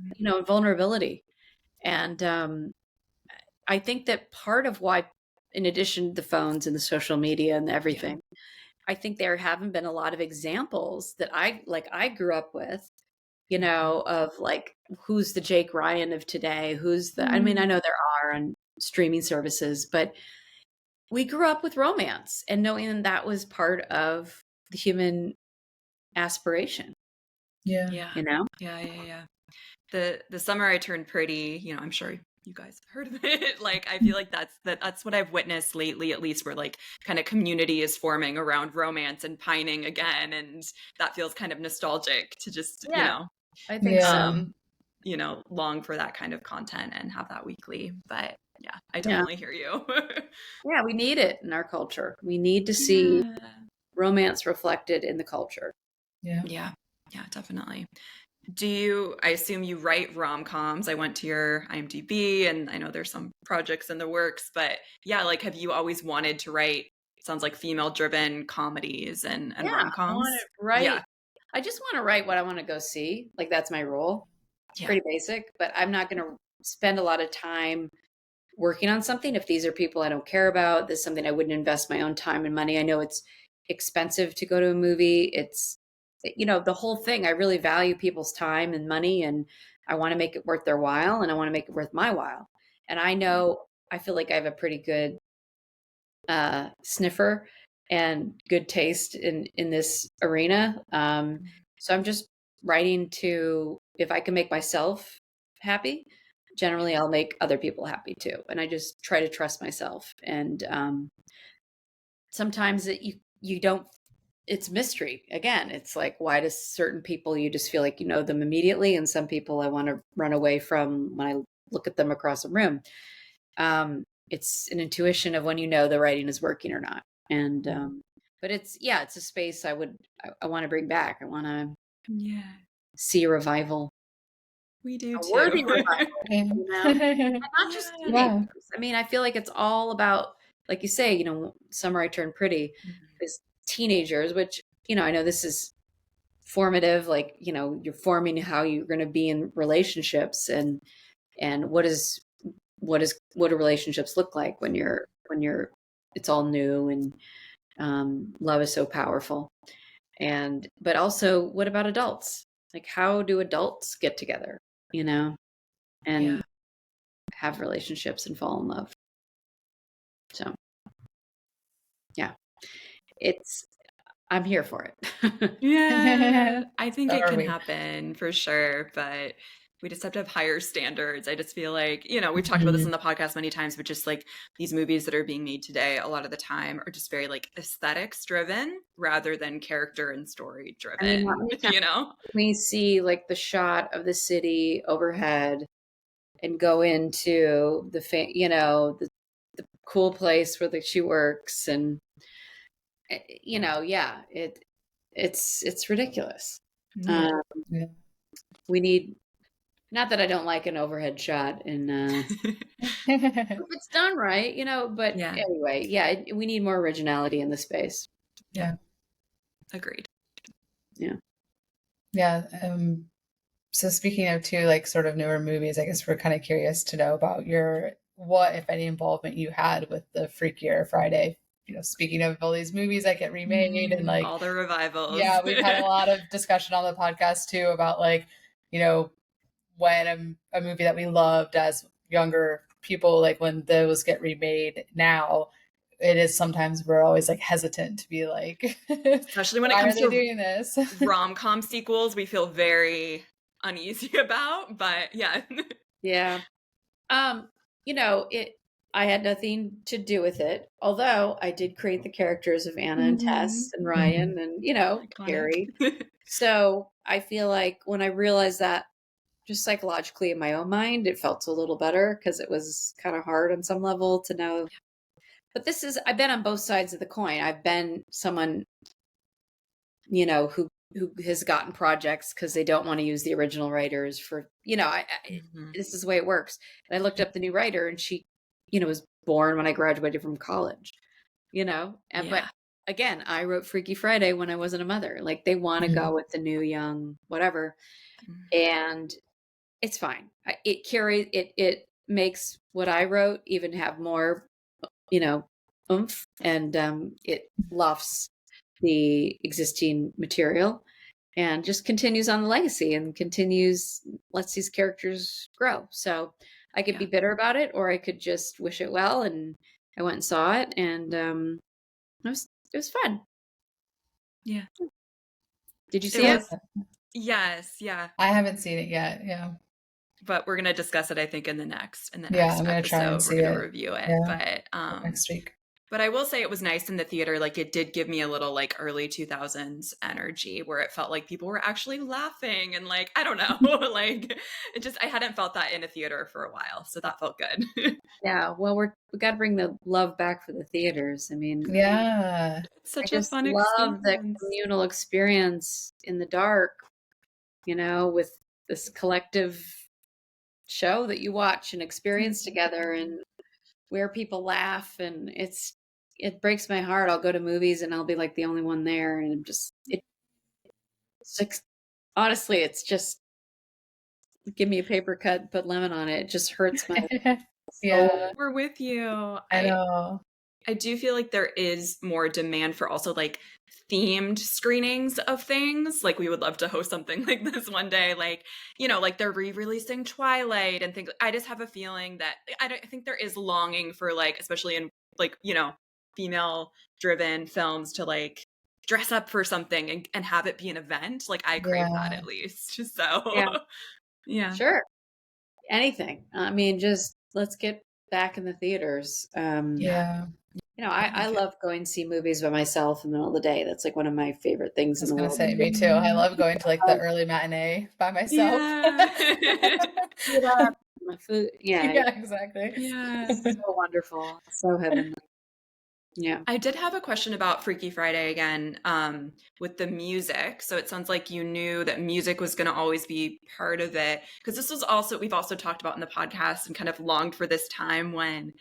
vulnerability. And I think that part of why, in addition to the phones and the social media and everything, I think there haven't been a lot of examples that I grew up with, of like, who's the Jake Ryan of today? Who's the, I mean, I know there are on streaming services, but we grew up with romance and knowing that was part of the human aspiration. Yeah. The summer I turned pretty, I'm sure you guys have heard of it. Like, I feel like that's what I've witnessed lately, at least, where like kind of community is forming around romance and pining again. And that feels kind of nostalgic to just, I think so. Long for that kind of content and have that weekly. But yeah, I definitely hear you. Yeah, we need it in our culture. We need to see romance reflected in the culture. Yeah, definitely. I assume you write rom-coms? I went to your IMDb and I know there's some projects in the works, but like, have you always wanted to write, sounds like female-driven comedies and rom-coms? I want to write. I just want to write what I want to go see. Like, that's my role. It's pretty basic, but I'm not going to spend a lot of time working on something if these are people I don't care about. This is something I wouldn't invest my own time and money. I know it's expensive to go to a movie. It's, the whole thing. I really value people's time and money, and I want to make it worth their while, and I want to make it worth my while. And I feel like I have a pretty good sniffer and good taste in this arena. So I'm just writing if I can make myself happy, generally I'll make other people happy too. And I just try to trust myself. And sometimes you don't, it's mystery. Again, it's like, why do certain people, you just feel like you know them immediately, and some people I want to run away from when I look at them across a room. It's an intuition of when the writing is working or not. And but it's a space I want to bring back. I want to see a revival. We do a worthy too. revival, you know? And not just teenagers. I mean, I feel like it's all about, like you say, you know, Summer I Turned Pretty is teenagers, which, you know, I know this is formative, like, you know, you're forming how you're going to be in relationships, and what do relationships look like when you're it's all new, and love is so powerful. And but also, what about adults? Like, how do adults get together, you know, and have relationships and fall in love? So yeah, I'm here for it. Yeah, I think it can happen for sure, but we just have to have higher standards. I just feel like, you know, we've talked about this on the podcast many times, but just like these movies that are being made today, a lot of the time are just very like aesthetics driven rather than character and story driven. I mean, you know, we see like the shot of the city overhead and go into the, you know, the cool place where she works, and, you know, it's ridiculous. We need, not that I don't like an overhead shot, and if it's done right, you know, but anyway, we need more originality in the space. Yeah. Agreed. Yeah. So speaking of too, like sort of newer movies, I guess we're kind of curious to know about what, if any, involvement you had with the Freakier Friday. You know, speaking of all these movies that get remade and like all the revivals. Yeah, we've had a lot of discussion on the podcast too about like, you know, when a movie that we loved as younger people, like when those get remade now, it is sometimes we're always like hesitant to be like, especially when it comes to doing this rom-com sequels, we feel very uneasy about, but yeah. You know, I had nothing to do with it, although I did create the characters of Anna and Tess and Ryan and, you know, Carrie. So I feel like when I realized that, just psychologically in my own mind, it felt a little better, because it was kind of hard on some level to know. But I've been on both sides of the coin. I've been someone, you know, who has gotten projects because they don't want to use the original writers for, you know, this is the way it works. And I looked up the new writer, and she, you know, was born when I graduated from college, you know, but again, I wrote Freaky Friday when I wasn't a mother. Like, they want to go with the new, young, whatever. And it's fine. It makes what I wrote even have more, you know, oomph, and it lofts the existing material and just continues on the legacy and lets these characters grow. So I could be bitter about it, or I could just wish it well. And I went and saw it, and it was fun. Yeah. Did you see it? Yes. Yeah. I haven't seen it yet. Yeah. But we're going to discuss it, I think, in the next I'm going to try and see we're going to review it. Yeah. But next week. But I will say it was nice in the theater. Like, it did give me a little like early 2000s energy, where it felt like people were actually laughing, and like, I don't know, like I hadn't felt that in a theater for a while. So that felt good. Yeah. Well, we got to bring the love back for the theaters. I mean, it's such a fun experience. I love the communal experience in the dark, you know, with this collective show that you watch and experience together, and where people laugh, and it breaks my heart. I'll go to movies and I'll be like the only one there, and honestly, it's just, give me a paper cut, put lemon on it. It just hurts my soul. We're with you. I know. I do feel like there is more demand for also like themed screenings of things. Like, we would love to host something like this one day. Like, you know, like they're re-releasing Twilight and things. I just have a feeling that I think there is longing for, like, especially in like, you know, female driven films, to like dress up for something and have it be an event. Like, I crave that, at least. So yeah. Sure. Anything. I mean, just let's get back in the theaters. You know, I love going to see movies by myself in the middle of the day. That's like one of my favorite things in the world. I was going to say, me too. I love going to like the early matinee by myself. My food. Yeah, exactly. Yeah. So wonderful. So heavenly. Yeah. I did have a question about Freaky Friday again, with the music. So it sounds like you knew that music was going to always be part of it. Because this was also, we've also talked about in the podcast and kind of longed for this time when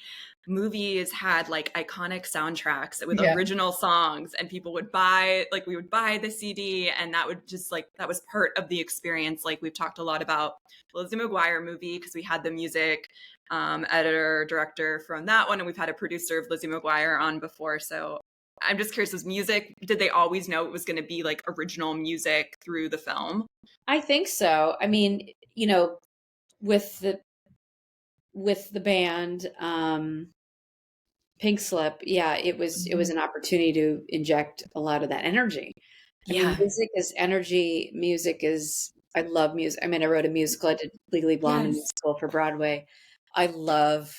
movies had like iconic soundtracks with original songs, and people would buy, like we would buy the CD, and that would just like, that was part of the experience. Like we've talked a lot about the Lizzie McGuire movie because we had the music editor, director from that one, and we've had a producer of Lizzie McGuire on before. So I'm just curious, was music, did they always know it was going to be like original music through the film? I think so. I mean, you know, with the band, Pink Slip, it was an opportunity to inject a lot of that energy. I mean, music is energy. Music is, I love music. I mean, I wrote a musical. I did Legally Blonde musical for Broadway. I love,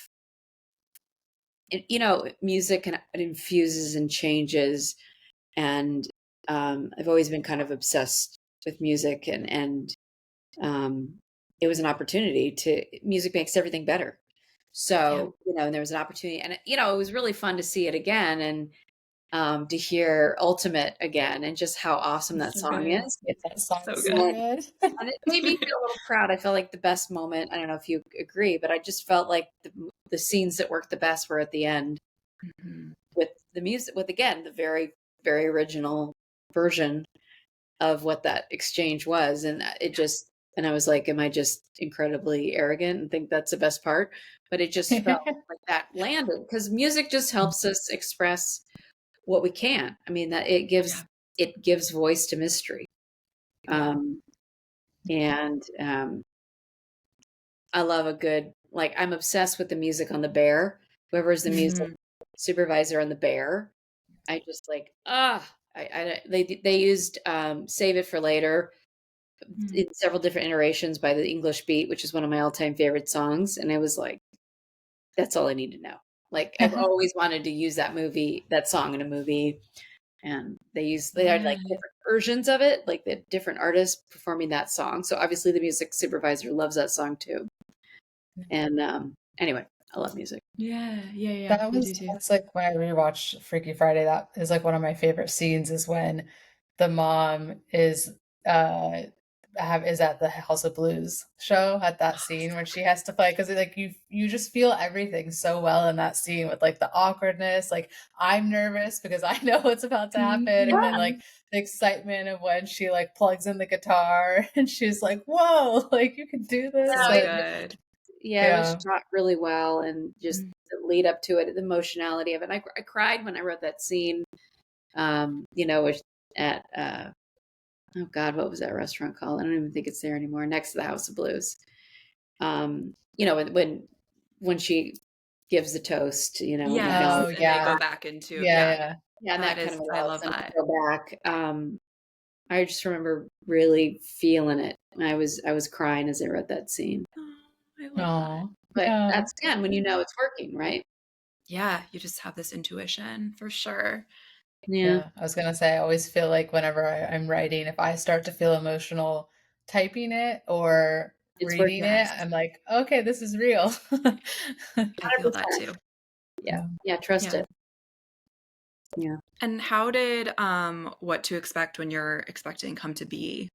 you know, music, and it infuses and changes. And I've always been kind of obsessed with music, and it was an opportunity music makes everything better. So, you know, and there was an opportunity, and, you know, it was really fun to see it again, and to hear Ultimate again, and just how awesome that song is. That song so is good. so good. And it made me feel a little proud. I felt like the best moment, I don't know if you agree, but I just felt like the scenes that worked the best were at the end, with the music, with, again, the very, very original version of what that exchange was. And it just, and I was like, am I just incredibly arrogant and think that's the best part? But it just felt like that landed, because music just helps us express what we can't. I mean, that it gives voice to mystery. I love a good, like, I'm obsessed with the music on The Bear. Whoever's the music supervisor on The Bear, I just like, they used Save It for Later in several different iterations by the English Beat, which is one of my all-time favorite songs. And I was like, that's all I need to know. Like, I've always wanted to use that song in a movie. And they had like different versions of it, like the different artists performing that song. So obviously the music supervisor loves that song too. And anyway, I love music. Yeah. That's like when I rewatched Freaky Friday, that is like one of my favorite scenes, is when the mom is at the House of Blues show, at that scene when she has to play, because like you just feel everything so well in that scene, with like the awkwardness, like I'm nervous because I know what's about to happen, and then like the excitement of when she like plugs in the guitar and she's like, whoa, like you can do this. So good. It was shot really well, and just the lead up to it, the emotionality of it. And I cried when I wrote that scene, you know, at oh God, what was that restaurant called? I don't even think it's there anymore. Next to the House of Blues. You know, when she gives the toast, you know. And they go back into and that kind of I love that. Go back. I just remember really feeling it. I was crying as I wrote that scene. I love that. But that's, again, when you know it's working, right? Yeah, you just have this intuition for sure. Yeah, I was gonna say, I always feel like whenever I'm writing, if I start to feel emotional typing it or reading it, I'm like, okay, this is real. I feel that too. Yeah, trust it. Yeah. And how did What to Expect When You're Expecting come to be?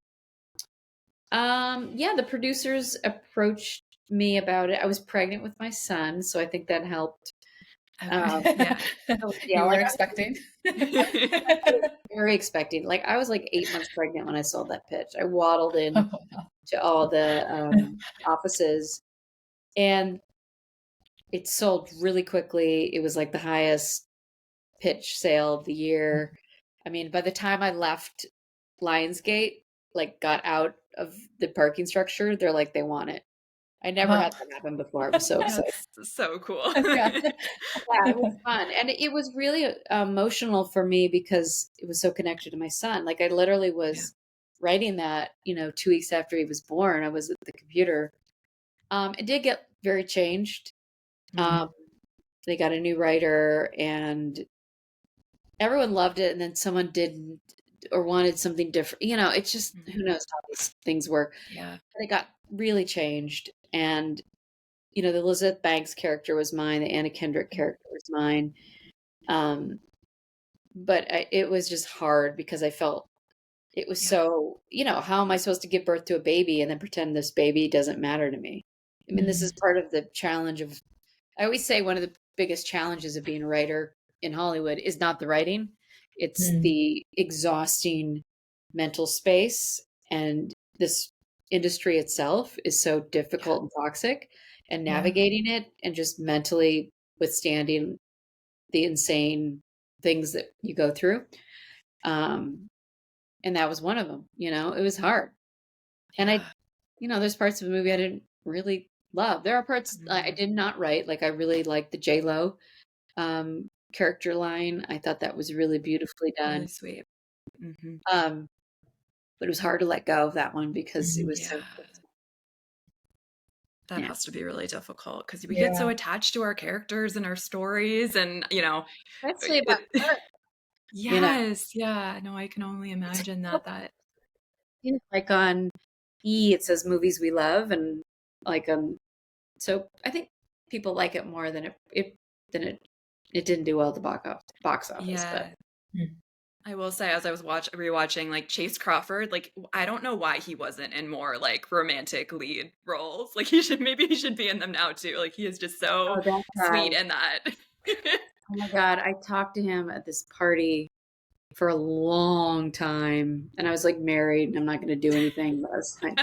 The producers approached me about it. I was pregnant with my son, so I think that helped. You were expecting? Very expecting. Like, I was like 8 months pregnant when I saw that pitch. I waddled in to all the offices, and it sold really quickly. It was like the highest pitch sale of the year. I mean, by the time I left Lionsgate, like got out of the parking structure, they're like, they want it. I never had that happen before. I was so excited. So cool. It was fun. And it was really emotional for me because it was so connected to my son. Like, I literally was writing that, you know, 2 weeks after he was born. I was at the computer. It did get very changed. They got a new writer and everyone loved it. And then someone didn't or wanted something different. You know, it's just, who knows how these things work. Yeah. They got really changed. And, you know, the Elizabeth Banks character was mine. The Anna Kendrick character was mine. But it was just hard because I felt it was so, how am I supposed to give birth to a baby and then pretend this baby doesn't matter to me? I mean, this is part of the challenge of, I always say one of the biggest challenges of being a writer in Hollywood is not the writing. It's the exhausting mental space. And this industry itself is so difficult and toxic, and navigating it and just mentally withstanding the insane things that you go through. And that was one of them, it was hard. And I, there's parts of the movie I didn't really love. There are parts I did not write. Like I really liked the J-Lo character line. I thought that was really beautifully done. Really sweet. But it was hard to let go of that one because it was so. That has to be really difficult because we get so attached to our characters and our stories, and especially about her. Yes, no, I can only imagine that. Like on E, it says movies we love, and like so I think people like it more than it didn't do well at the box office. Yeah. But. I will say, as I was rewatching, like Chase Crawford, like I don't know why he wasn't in more like romantic lead roles. Like maybe he should be in them now too. Like he is just so sweet in that. Oh my God, I talked to him at this party for a long time, and I was like married, and I'm not going to do anything. But I was like,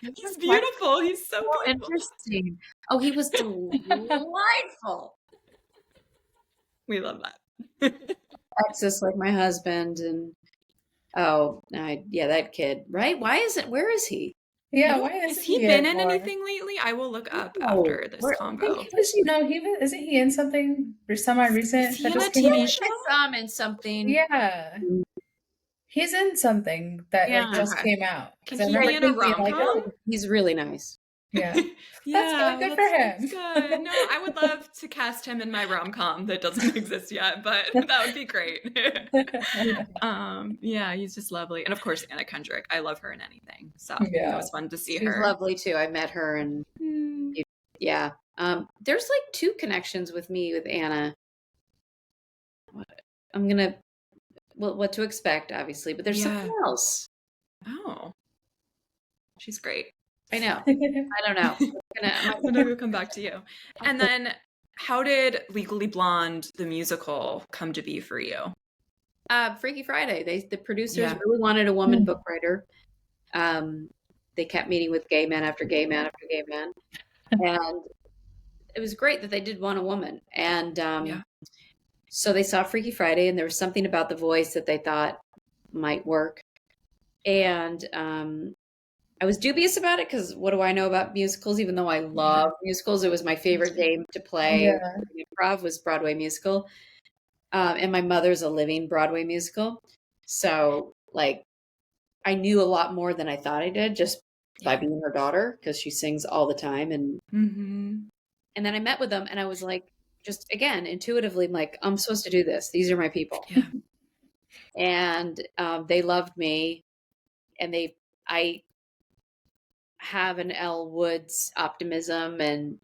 he's beautiful. He's so beautiful. Interesting. Oh, he was delightful. We love that. Texas, like my husband, and that kid, right? Where is he? Yeah, why has he been in anything lately? I will look up after this combo. Isn't he in something semi-recent? Is he in a TV show? I saw him in something. Yeah. He's in something that just came out. Can he be in a rom-com? He's really nice. Yeah. That's good for him. Good. No, I would love to cast him in my rom-com that doesn't exist yet, but that would be great. He's just lovely. And of course, Anna Kendrick. I love her in anything. So it was fun to see her. She's lovely too. I met her, and there's like two connections with me with Anna. I'm gonna what to expect, obviously, but there's something else. Oh. She's great. I know. I don't know. We'll come back to you. And then how did Legally Blonde, the musical, come to be for you? Freaky Friday. The producers really wanted a woman book writer. They kept meeting with gay man after gay man after gay man. And it was great that they did want a woman. And so they saw Freaky Friday, and there was something about the voice that they thought might work. And I was dubious about it because what do I know about musicals? Even though I love musicals, it was my favorite game to play. Improv was Broadway musical. And my mother's a living Broadway musical. So like I knew a lot more than I thought I did just by being her daughter, because she sings all the time. And and then I met with them, and I was like, just again, intuitively, I'm like, I'm supposed to do this. These are my people. And they loved me, and I have an Elle Woods optimism, and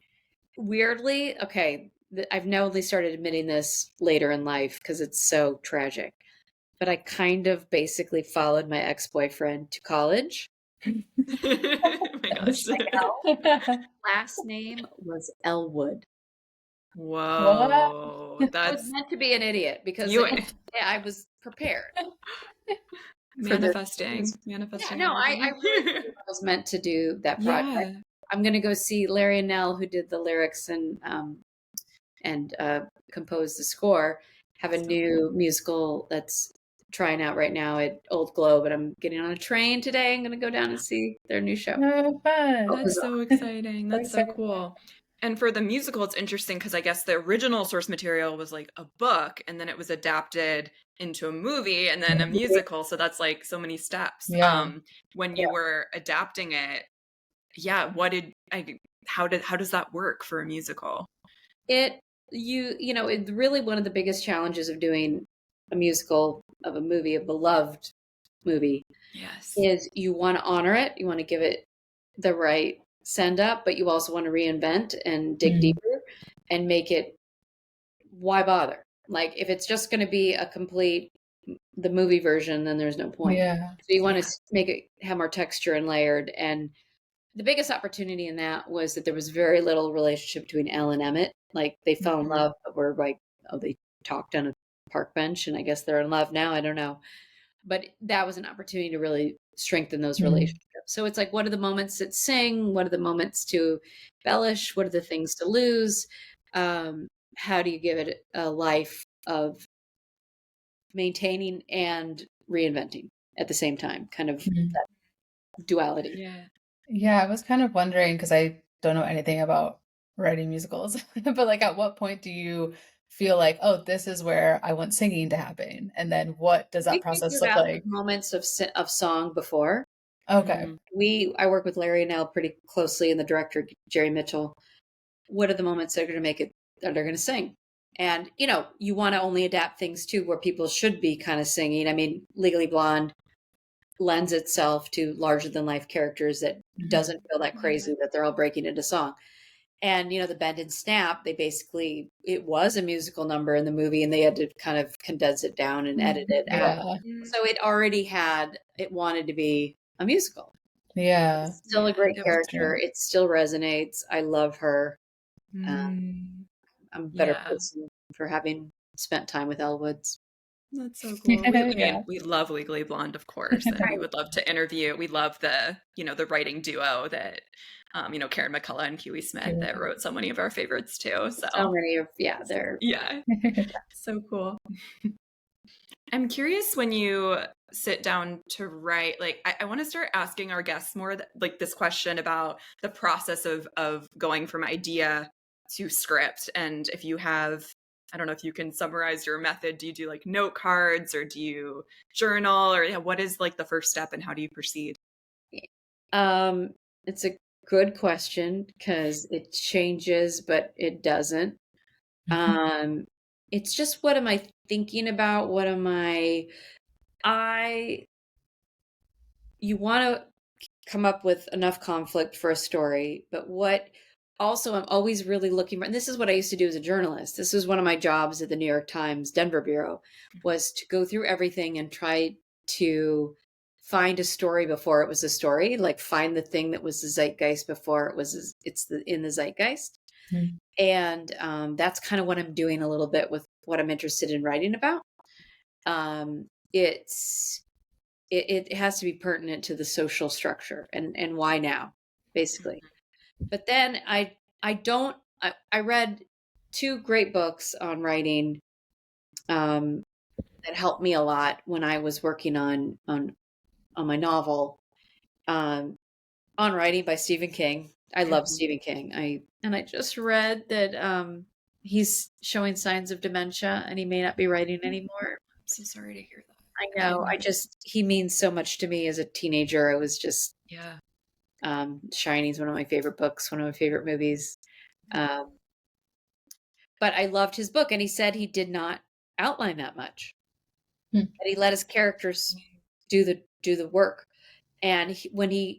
weirdly, I've now only started admitting this later in life because it's so tragic, but I kind of basically followed my ex-boyfriend to college. Oh my gosh. Last name was Elwood. Whoa. I was meant to be an idiot because I was prepared. Manifesting. No, I really was meant to do that project. I'm going to go see Larry and Nell, who did the lyrics and composed the score, have a new musical that's trying out right now at Old Globe, and I'm getting on a train today. I'm going to go down and see their new show. Oh, fun. That's so exciting. That's so cool. And for the musical, it's interesting because I guess the original source material was like a book, and then it was adapted into a movie and then a musical. So that's like so many steps. When you were adapting it, how does that work for a musical? It's really one of the biggest challenges of doing a musical of a movie, a beloved movie, is you want to honor it. You want to give it the right send up, but you also want to reinvent and dig deeper and make it why bother? Like, if it's just going to be the movie version, then there's no point. Yeah. So you want to make it have more texture and layered. And the biggest opportunity in that was that there was very little relationship between Elle and Emmett. Like, they fell in love, but were like, they talked on a park bench, and I guess they're in love now. I don't know. But that was an opportunity to really strengthen those relationships. So it's like, what are the moments that sing? What are the moments to embellish? What are the things to lose? How do you give it a life of maintaining and reinventing at the same time? Kind of that duality. Yeah, I was kind of wondering, because I don't know anything about writing musicals, but like, at what point do you feel like, oh, this is where I want singing to happen? And then what does that process look like? Moments of song before. Okay. I work with Larry and Elle pretty closely, and the director, Jerry Mitchell. What are the moments that are going to make it, that they're going to sing? And, you want to only adapt things too where people should be kind of singing. I mean, Legally Blonde lends itself to larger than life characters that doesn't feel that crazy that they're all breaking into song. And, the Bend and Snap, it was a musical number in the movie, and they had to kind of condense it down and edit it out. So it wanted to be a musical. Yeah. It's still a great character. It still resonates. I love her. I'm a better person for having spent time with Elle Woods. That's so cool. We love Legally Blonde, of course, and we would love to interview. We love the writing duo that Karen McCullough and Kiwi Smith that wrote so many of our favorites too. So many of they're so cool. I'm curious, when you sit down to write, like, I want to start asking our guests more like this question about the process of going from idea to script. And if you have, I don't know if you can summarize your method. Do you do like note cards, or do you journal, or what is like the first step, and how do you proceed? It's a good question, because it changes, but it doesn't. It's just, what am I thinking about? What am you want to come up with enough conflict for a story, but I'm always really looking for, and this is what I used to do as a journalist. This was one of my jobs at the New York Times Denver bureau, was to go through everything and try to find a story before it was a story, like find the thing that was the zeitgeist before in the zeitgeist. And that's kind of what I'm doing a little bit with what I'm interested in writing about. It has to be pertinent to the social structure and why now, basically. But then I read 2 great books on writing that helped me a lot when I was working on my novel, on writing, by Stephen King. I love Stephen King. I just read that he's showing signs of dementia, and he may not be writing anymore. I'm so sorry to hear that. I know. He means so much to me as a teenager. I was just Shining's one of my favorite books, one of my favorite movies. But I loved his book, and he said he did not outline that much. That he let his characters do the work. And when he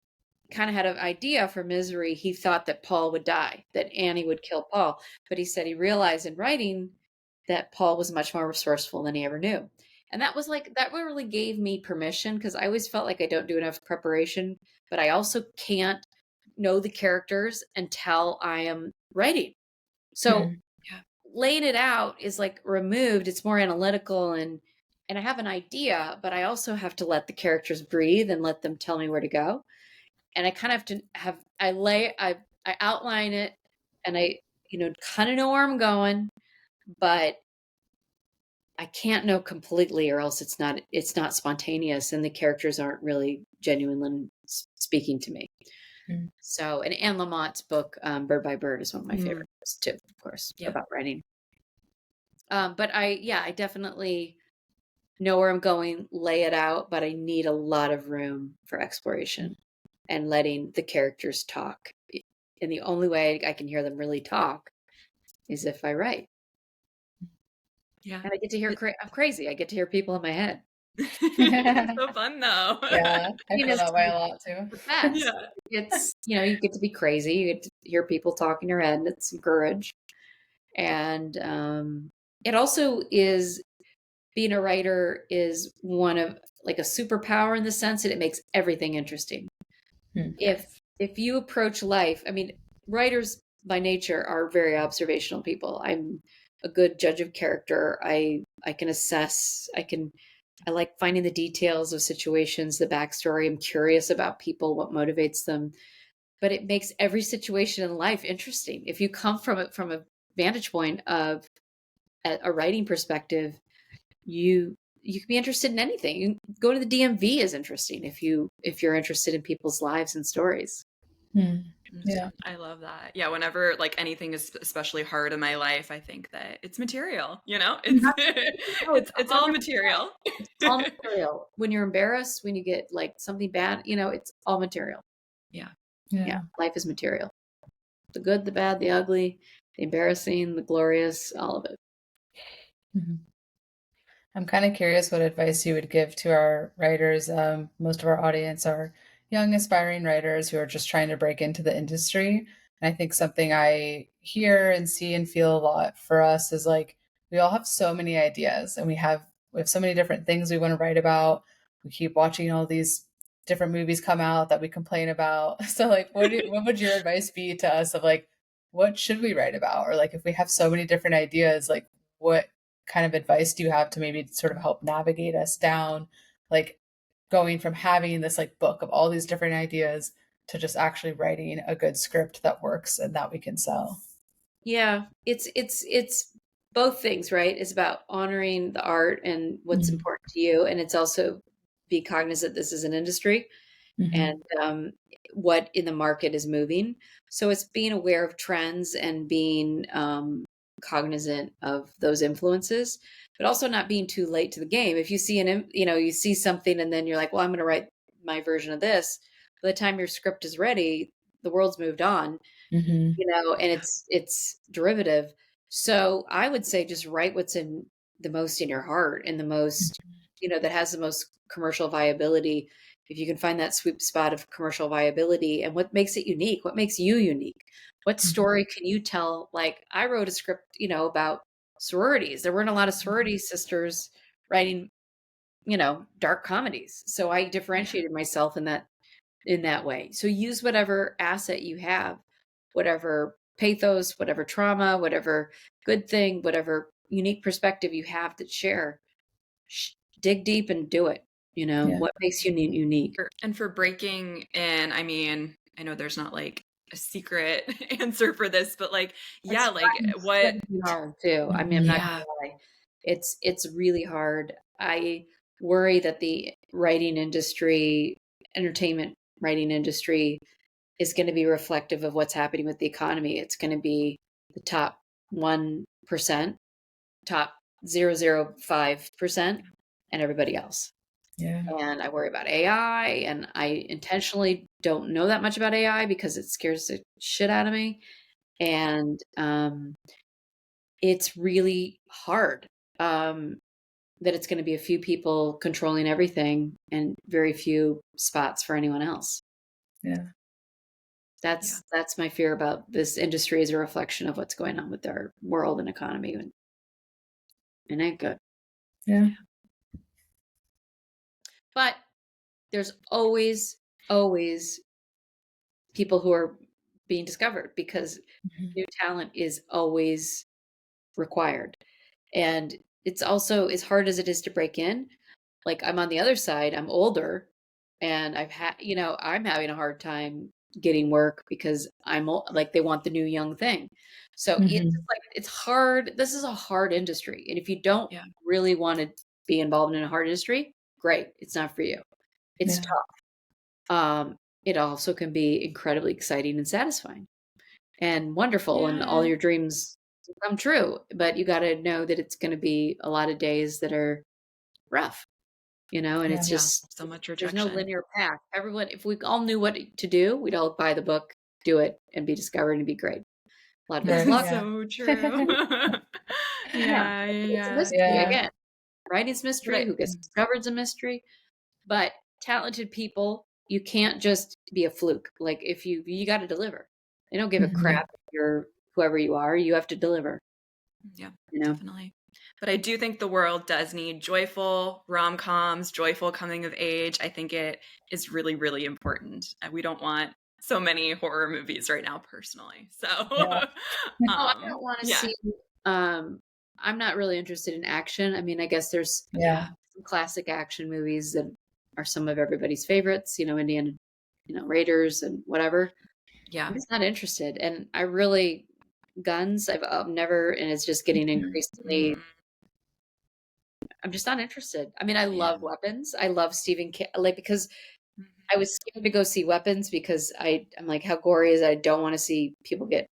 kind of had an idea for Misery, he thought that Paul would die, that Annie would kill Paul. But he said he realized in writing that Paul was much more resourceful than he ever knew. And that really gave me permission, because I always felt like I don't do enough preparation, but I also can't know the characters until I am writing. So laying it out is like removed. It's more analytical, and I have an idea, but I also have to let the characters breathe and let them tell me where to go. And I kind of have to I outline it, and I, kind of know where I'm going, but I can't know completely, or else it's not spontaneous, and the characters aren't really genuinely speaking to me. So, and Anne Lamont's book, Bird by Bird, is one of my favorites too, of course, about writing. But I definitely know where I'm going, lay it out, but I need a lot of room for exploration and letting the characters talk. And the only way I can hear them really talk is if I write. Yeah. And I get to hear, I'm crazy. I get to hear people in my head. It's so fun though. Yeah. I feel that way a lot too. It's, you get to be crazy. You get to hear people talk in your head, and it's some courage. And it also is, being a writer is one of like a superpower in the sense that it makes everything interesting. If you approach life, I mean, writers by nature are very observational people. I'm a good judge of character. I can assess, I like finding the details of situations, the backstory. I'm curious about people, what motivates them. But it makes every situation in life interesting. If you come from it from a vantage point of a writing perspective, you can be interested in anything. You go to the DMV is interesting if you're interested in people's lives and stories. Yeah, I love that. Yeah, whenever like anything is especially hard in my life, I think that it's material, you know? It's all material. It's all material. When you're embarrassed, when you get like something bad, you know, it's all material. Yeah. Life is material. The good, the bad, the ugly, the embarrassing, the glorious, all of it. I'm kind of curious what advice you would give to our writers. Most of our audience are young, aspiring writers who are just trying to break into the industry. And I think something I hear and see and feel a lot for us is like, we all have so many ideas and we have so many different things we want to write about. We keep watching all these different movies come out that we complain about. So like, what would your advice be to us of like, what should we write about? Or like, if we have so many different ideas, like what kind of advice do you have to maybe sort of help navigate us down, like going from having this like book of all these different ideas to just actually writing a good script that works and that we can sell? Yeah, it's both things, right? It's about honoring the art and what's important to you, and it's also be cognizant this is an industry and what in the market is moving. So it's being aware of trends and being cognizant of those influences, but also not being too late to the game. If you see you see something and then you're like, well, I'm going to write my version of this. By the time your script is ready, the world's moved on, and it's derivative. So I would say just write what's in the most in your heart and the most, that has the most commercial viability. If you can find that sweet spot of commercial viability and what makes it unique, what makes you unique, what story can you tell? Like I wrote a script, about sororities. There weren't a lot of sorority sisters writing, dark comedies. So I differentiated myself in that way. So use whatever asset you have, whatever pathos, whatever trauma, whatever good thing, whatever unique perspective you have to share. Dig deep and do it. What makes you unique. And for breaking in, I mean, I know there's not like a secret answer for this, but like, what hard too. I mean, I'm not gonna lie. It's really hard. I worry that the writing industry, entertainment writing industry, is going to be reflective of what's happening with the economy. It's going to be the top 1%, top 0.005%, and everybody else. Yeah. And I worry about AI, and I intentionally don't know that much about AI because it scares the shit out of me. And it's really hard that it's going to be a few people controlling everything and very few spots for anyone else. Yeah. That's my fear about this industry as a reflection of what's going on with our world and economy. And it ain't good. Yeah. But there's always people who are being discovered because new talent is always required. And it's also, as hard as it is to break in, like I'm on the other side, I'm older and I'm having a hard time getting work because I'm like, they want the new young thing. So it's hard. This is a hard industry. And if you don't really want to be involved in a hard industry, great. It's not for you. It's tough. It also can be incredibly exciting and satisfying and wonderful and all your dreams come true. But you got to know that it's going to be a lot of days that are rough, and it's just so much rejection. There's no linear path. Everyone, if we all knew what to do, we'd all buy the book, do it, and be discovered and be great. A lot of best luck. So true. It's a mystery again. Writing's mystery. Who gets discovered is a mystery. But talented people, you can't just be a fluke. Like if you got to deliver. They don't give a crap if you're whoever you are. You have to deliver. Yeah, definitely. But I do think the world does need joyful rom-coms, joyful coming of age. I think it is really, really important. We don't want so many horror movies right now, personally. So, I don't want to see. I'm not really interested in action. I mean, I guess there's some classic action movies that are some of everybody's favorites. Indiana, Raiders and whatever. Yeah, I'm just not interested. And I really guns. I've never, and it's just getting increasingly. I'm just not interested. I mean, I love Weapons. I love Stephen King, because I was scared to go see Weapons because I'm like, how gory is it? I don't want to see people get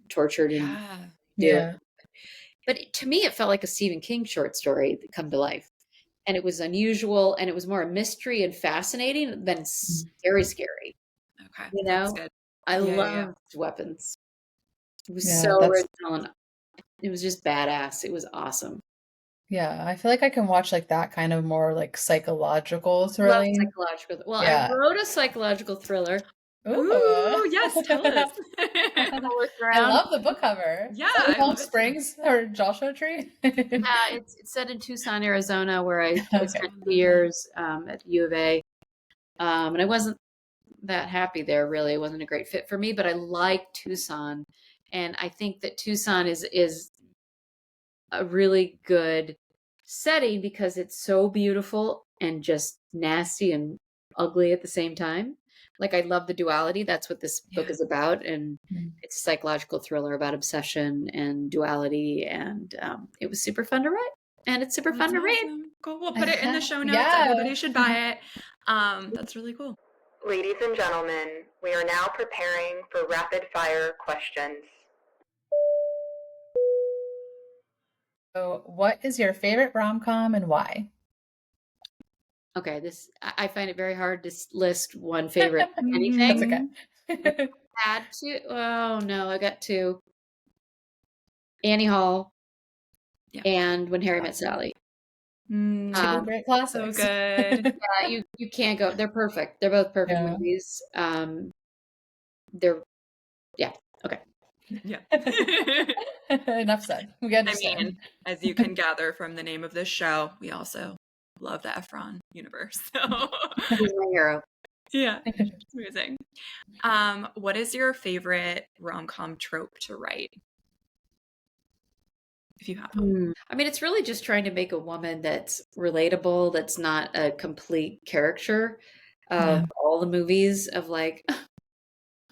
tortured and But to me, it felt like a Stephen King short story that come to life, and it was unusual, and it was more a mystery and fascinating than scary. Okay, that's good. I loved Weapons. It was so original, and it was just badass. It was awesome. Yeah, I feel like I can watch like that kind of more like psychological thrilling. Psychological. Well, I wrote a psychological thriller. Ooh, yes, tell us. I love the book cover. Yeah, Palm Springs or Joshua Tree. It's set in Tucson, Arizona, where I spent 2 years at U of A, and I wasn't that happy there. Really, it wasn't a great fit for me. But I like Tucson, and I think that Tucson is a really good setting because it's so beautiful and just nasty and ugly at the same time. Like, I love the duality. That's what this book is about. And it's a psychological thriller about obsession and duality. And it was super fun to write. And it's super fun to read. Cool. We'll put it in the show notes. Everybody should buy it. That's really cool. Ladies and gentlemen, we are now preparing for rapid fire questions. So, what is your favorite rom-com and why? Okay, I find it very hard to list one favorite anything. That's okay. Had to. Oh no, I got two. Annie Hall and When Harry Met Sally. Two great classics. So good. You can't go. They're perfect. They're both perfect movies. They're okay. Yeah. Enough said. We understand. I mean, as you can gather from the name of this show, we also love the Efron universe. So he's my hero. Yeah, it's amazing. What is your favorite rom-com trope to write? If you have one. I mean, it's really just trying to make a woman that's relatable, that's not a complete caricature of all the movies of like,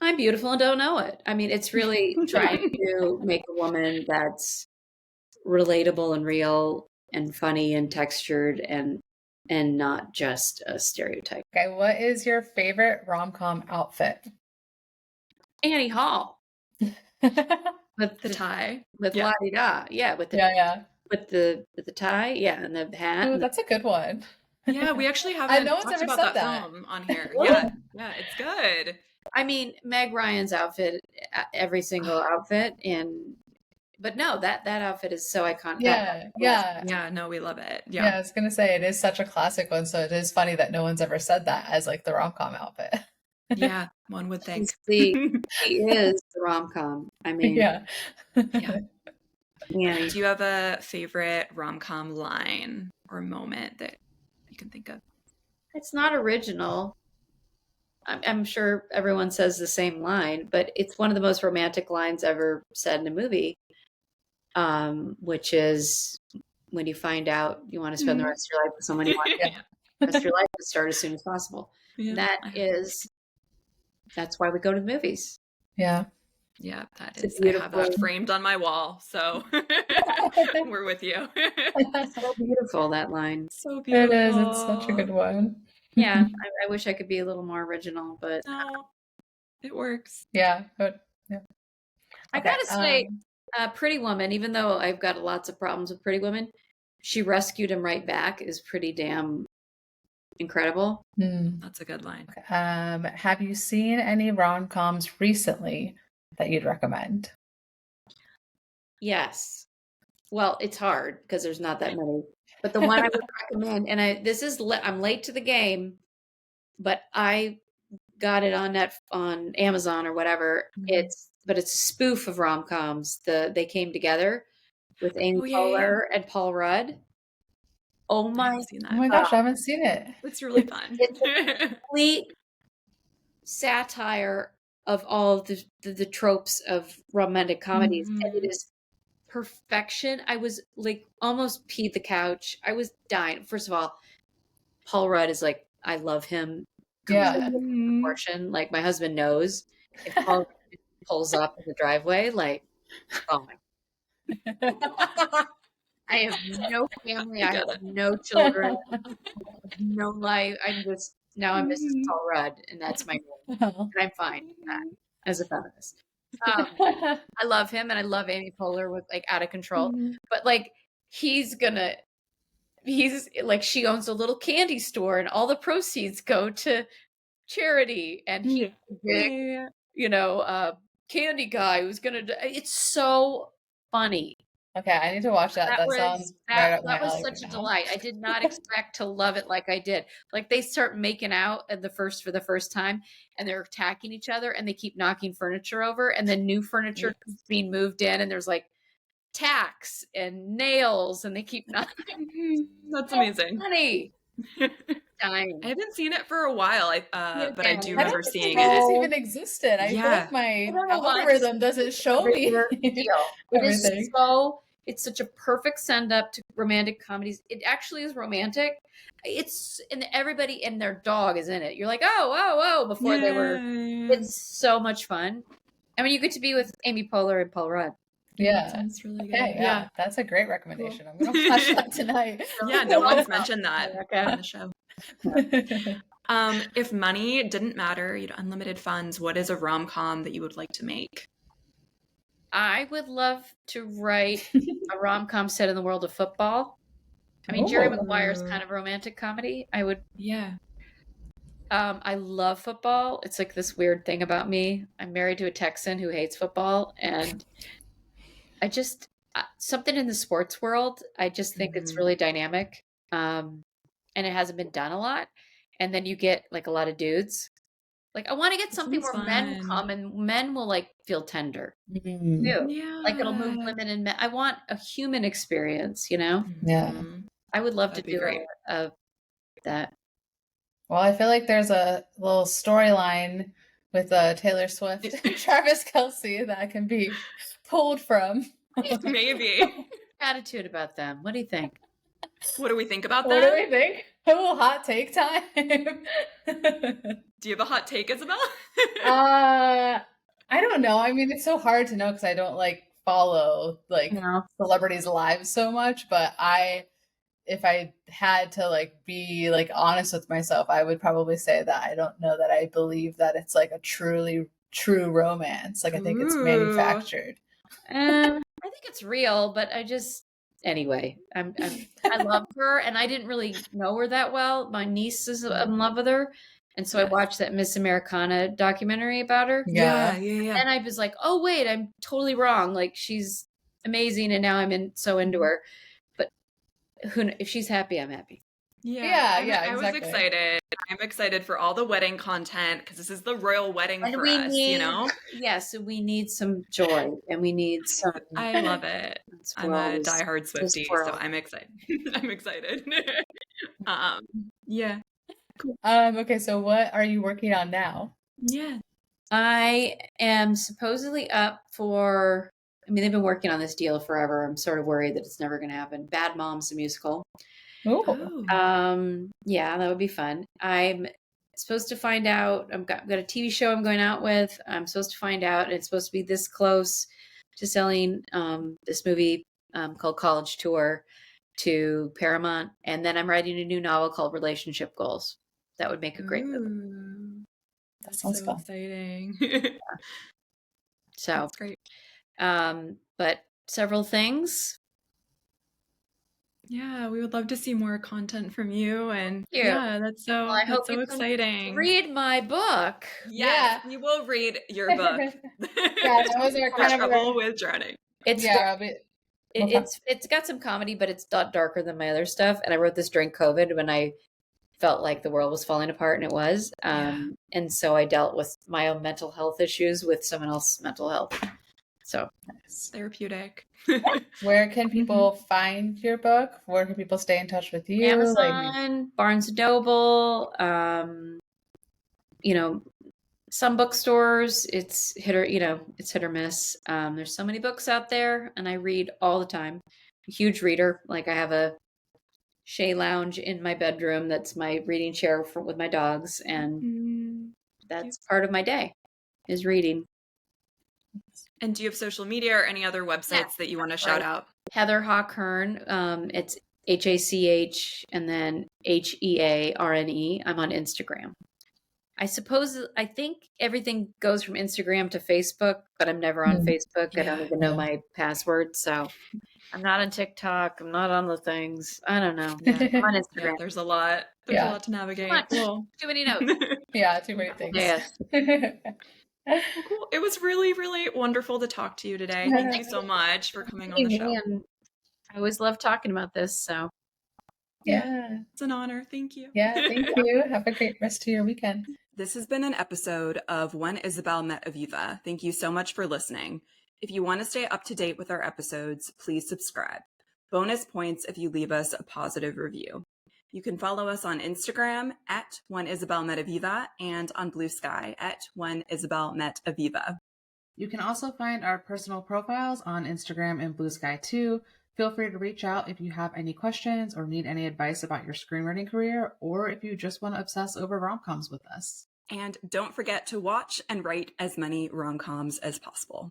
I'm beautiful and don't know it. I mean, it's really trying to make a woman that's relatable and real and funny and textured and not just a stereotype. Okay, what is your favorite rom-com outfit? Annie Hall. With the tie. With la-di-da. Yeah, with the with the tie, and the hat. Ooh, that's a good one. Yeah, we actually haven't talked about that film on here. Yeah, it's good. I mean, Meg Ryan's outfit, every single outfit, but no, that outfit is so iconic. Yeah. No, we love it. Yeah, I was gonna say it is such a classic one, so it is funny that no one's ever said that as like the rom-com outfit. Yeah, one would think. He is the rom-com. I mean, yeah. Do you have a favorite rom-com line or moment that you can think of? It's not original. I'm sure everyone says the same line, but it's one of the most romantic lines ever said in a movie, which is when you find out you want to spend the rest of your life with someone you want the rest of your life to start as soon as possible. Yeah. That's why we go to the movies. Yeah. Yeah, that is. I have that framed on my wall, so we're with you. It's so beautiful, that line. So beautiful. It is. It's such a good one. Yeah, I wish I could be a little more original, but no, it works. Yeah. I gotta say, Pretty Woman, even though I've got lots of problems with Pretty Woman, she rescued him right back is pretty damn incredible. That's a good line. Have you seen any rom-coms recently that you'd recommend? Yes. Well, it's hard because there's not that many. But the one I would recommend, and I'm late to the game, but I got it on Amazon or whatever. But it's a spoof of rom-coms. They Came Together. with Amy Poehler and Paul Rudd. Oh my gosh, I haven't seen it. It's really fun. It's a complete satire of all of the tropes of romantic comedies. And it is perfection. I was like almost peed the couch. I was dying. First of all, Paul Rudd is like, I love him. Proportion. Like my husband knows if Paul pulls up in the driveway, like, oh my. I have no family. I have no children. No life. I'm Mrs. Paul Rudd, and that's my name. And I'm fine with that as a feminist. I love him, and I love Amy Poehler with like Out of Control. But like he's like, she owns a little candy store, and all the proceeds go to charity, and he's a big, candy guy who's gonna. It's so funny. Okay, I need to watch that. That sounds right up my alley. That was such a delight. I did not expect to love it like I did. Like they start making out for the first time, and they're attacking each other, and they keep knocking furniture over, and then new furniture is being moved in, and there's like tacks and nails, and they keep knocking. That's amazing. Funny. I haven't seen it for a while, but I do remember seeing it. This even existed. I feel like my algorithm doesn't show me. It's such a perfect send up to romantic comedies. It actually is romantic. And everybody and their dog is in it. You're like, oh, before they were. It's so much fun. I mean, you get to be with Amy Poehler and Paul Rudd. Yeah, that's really good. Yeah, that's a great recommendation. I'm gonna watch that tonight. Yeah, no one's mentioned that on the show. If money didn't matter, you had unlimited funds, what is a rom-com that you would like to make? I would love to write a rom-com set in the world of football. I mean, Jerry Maguire's kind of romantic comedy. I would. Yeah. I love football. It's like this weird thing about me. I'm married to a Texan who hates football, and I just something in the sports world. I just think it's really dynamic, and it hasn't been done a lot. And then you get like a lot of dudes. Like I want to get something where men come and men will like feel tender. Yeah, like it'll move women and men. I want a human experience, Yeah, I would love to do that. Well, I feel like there's a little storyline with Taylor Swift and Travis Kelce that can be pulled from. Maybe. Attitude about them. What do you think? What do we think about that? What do we think? Oh, hot take time. Do you have a hot take, Isabel? I don't know. I mean, it's so hard to know because I don't follow celebrities' lives so much. But if I had to be honest with myself, I would probably say that I don't know that I believe that it's a truly true romance. I think it's manufactured. I think it's real, but anyway, I love her, and I didn't really know her that well. My niece is in love with her, and so I watched that Miss Americana documentary about her. Yeah. And I was like, oh wait, I'm totally wrong. She's amazing, and now I'm so into her. But if she's happy, I'm happy. Yeah, exactly. I was excited. I'm excited for all the wedding content because this is the royal wedding for us, Yes, so we need some joy, and we need some. I love it. I'm a diehard Swiftie, so I'm excited. I'm excited. Yeah. Cool. Okay, so what are you working on now? Yeah. I am supposedly up for. I mean, they've been working on this deal forever. I'm sort of worried that it's never going to happen. Bad Moms, the musical. Oh. Yeah, that would be fun. I'm supposed to find out. I've got a TV show I'm going out with. I'm supposed to find out, and it's supposed to be this close to selling this movie called College Tour to Paramount. And then I'm writing a new novel called Relationship Goals. That would make a great movie. That sounds so exciting. So that's great. But several things. Yeah, we would love to see more content from you, and that's so I hope so exciting. Read my book. Yes, you will read your book. That was our kind of trouble with drowning. It's got some comedy, but it's not darker than my other stuff. And I wrote this during COVID when I felt like the world was falling apart, and it was. And so I dealt with my own mental health issues with someone else's mental health. So therapeutic. Where can people find your book? Where can people stay in touch with you? Amazon, Barnes & Noble, some bookstores. It's hit or miss. There's so many books out there, and I read all the time. A huge reader. Like, I have a Shea lounge in my bedroom that's my reading chair with my dogs, and that's part of my day is reading. And do you have social media or any other websites that you want to shout out? Heather Hach Hearne. It's HACH and then HEARNE. I'm on Instagram. I think everything goes from Instagram to Facebook, but I'm never on Facebook. I don't even know my password, so I'm not on TikTok. I'm not on the things. I don't know. I'm on Instagram. Yeah, there's a lot. There's a lot to navigate. Cool. Too many notes. Too many things. Yes. Well, cool. It was really, really wonderful to talk to you today. Thank you so much for coming on the show. I always love talking about this, so. Yeah. It's an honor. Thank you. Yeah, thank you. Have a great rest of your weekend. This has been an episode of When Isabel Met Aviva. Thank you so much for listening. If you want to stay up to date with our episodes, please subscribe. Bonus points if you leave us a positive review. You can follow us on Instagram at whenisabelmetaviva and on Bluesky at whenisabelmetaviva. You can also find our personal profiles on Instagram and Bluesky too. Feel free to reach out if you have any questions or need any advice about your screenwriting career, or if you just want to obsess over rom-coms with us. And don't forget to watch and write as many rom-coms as possible.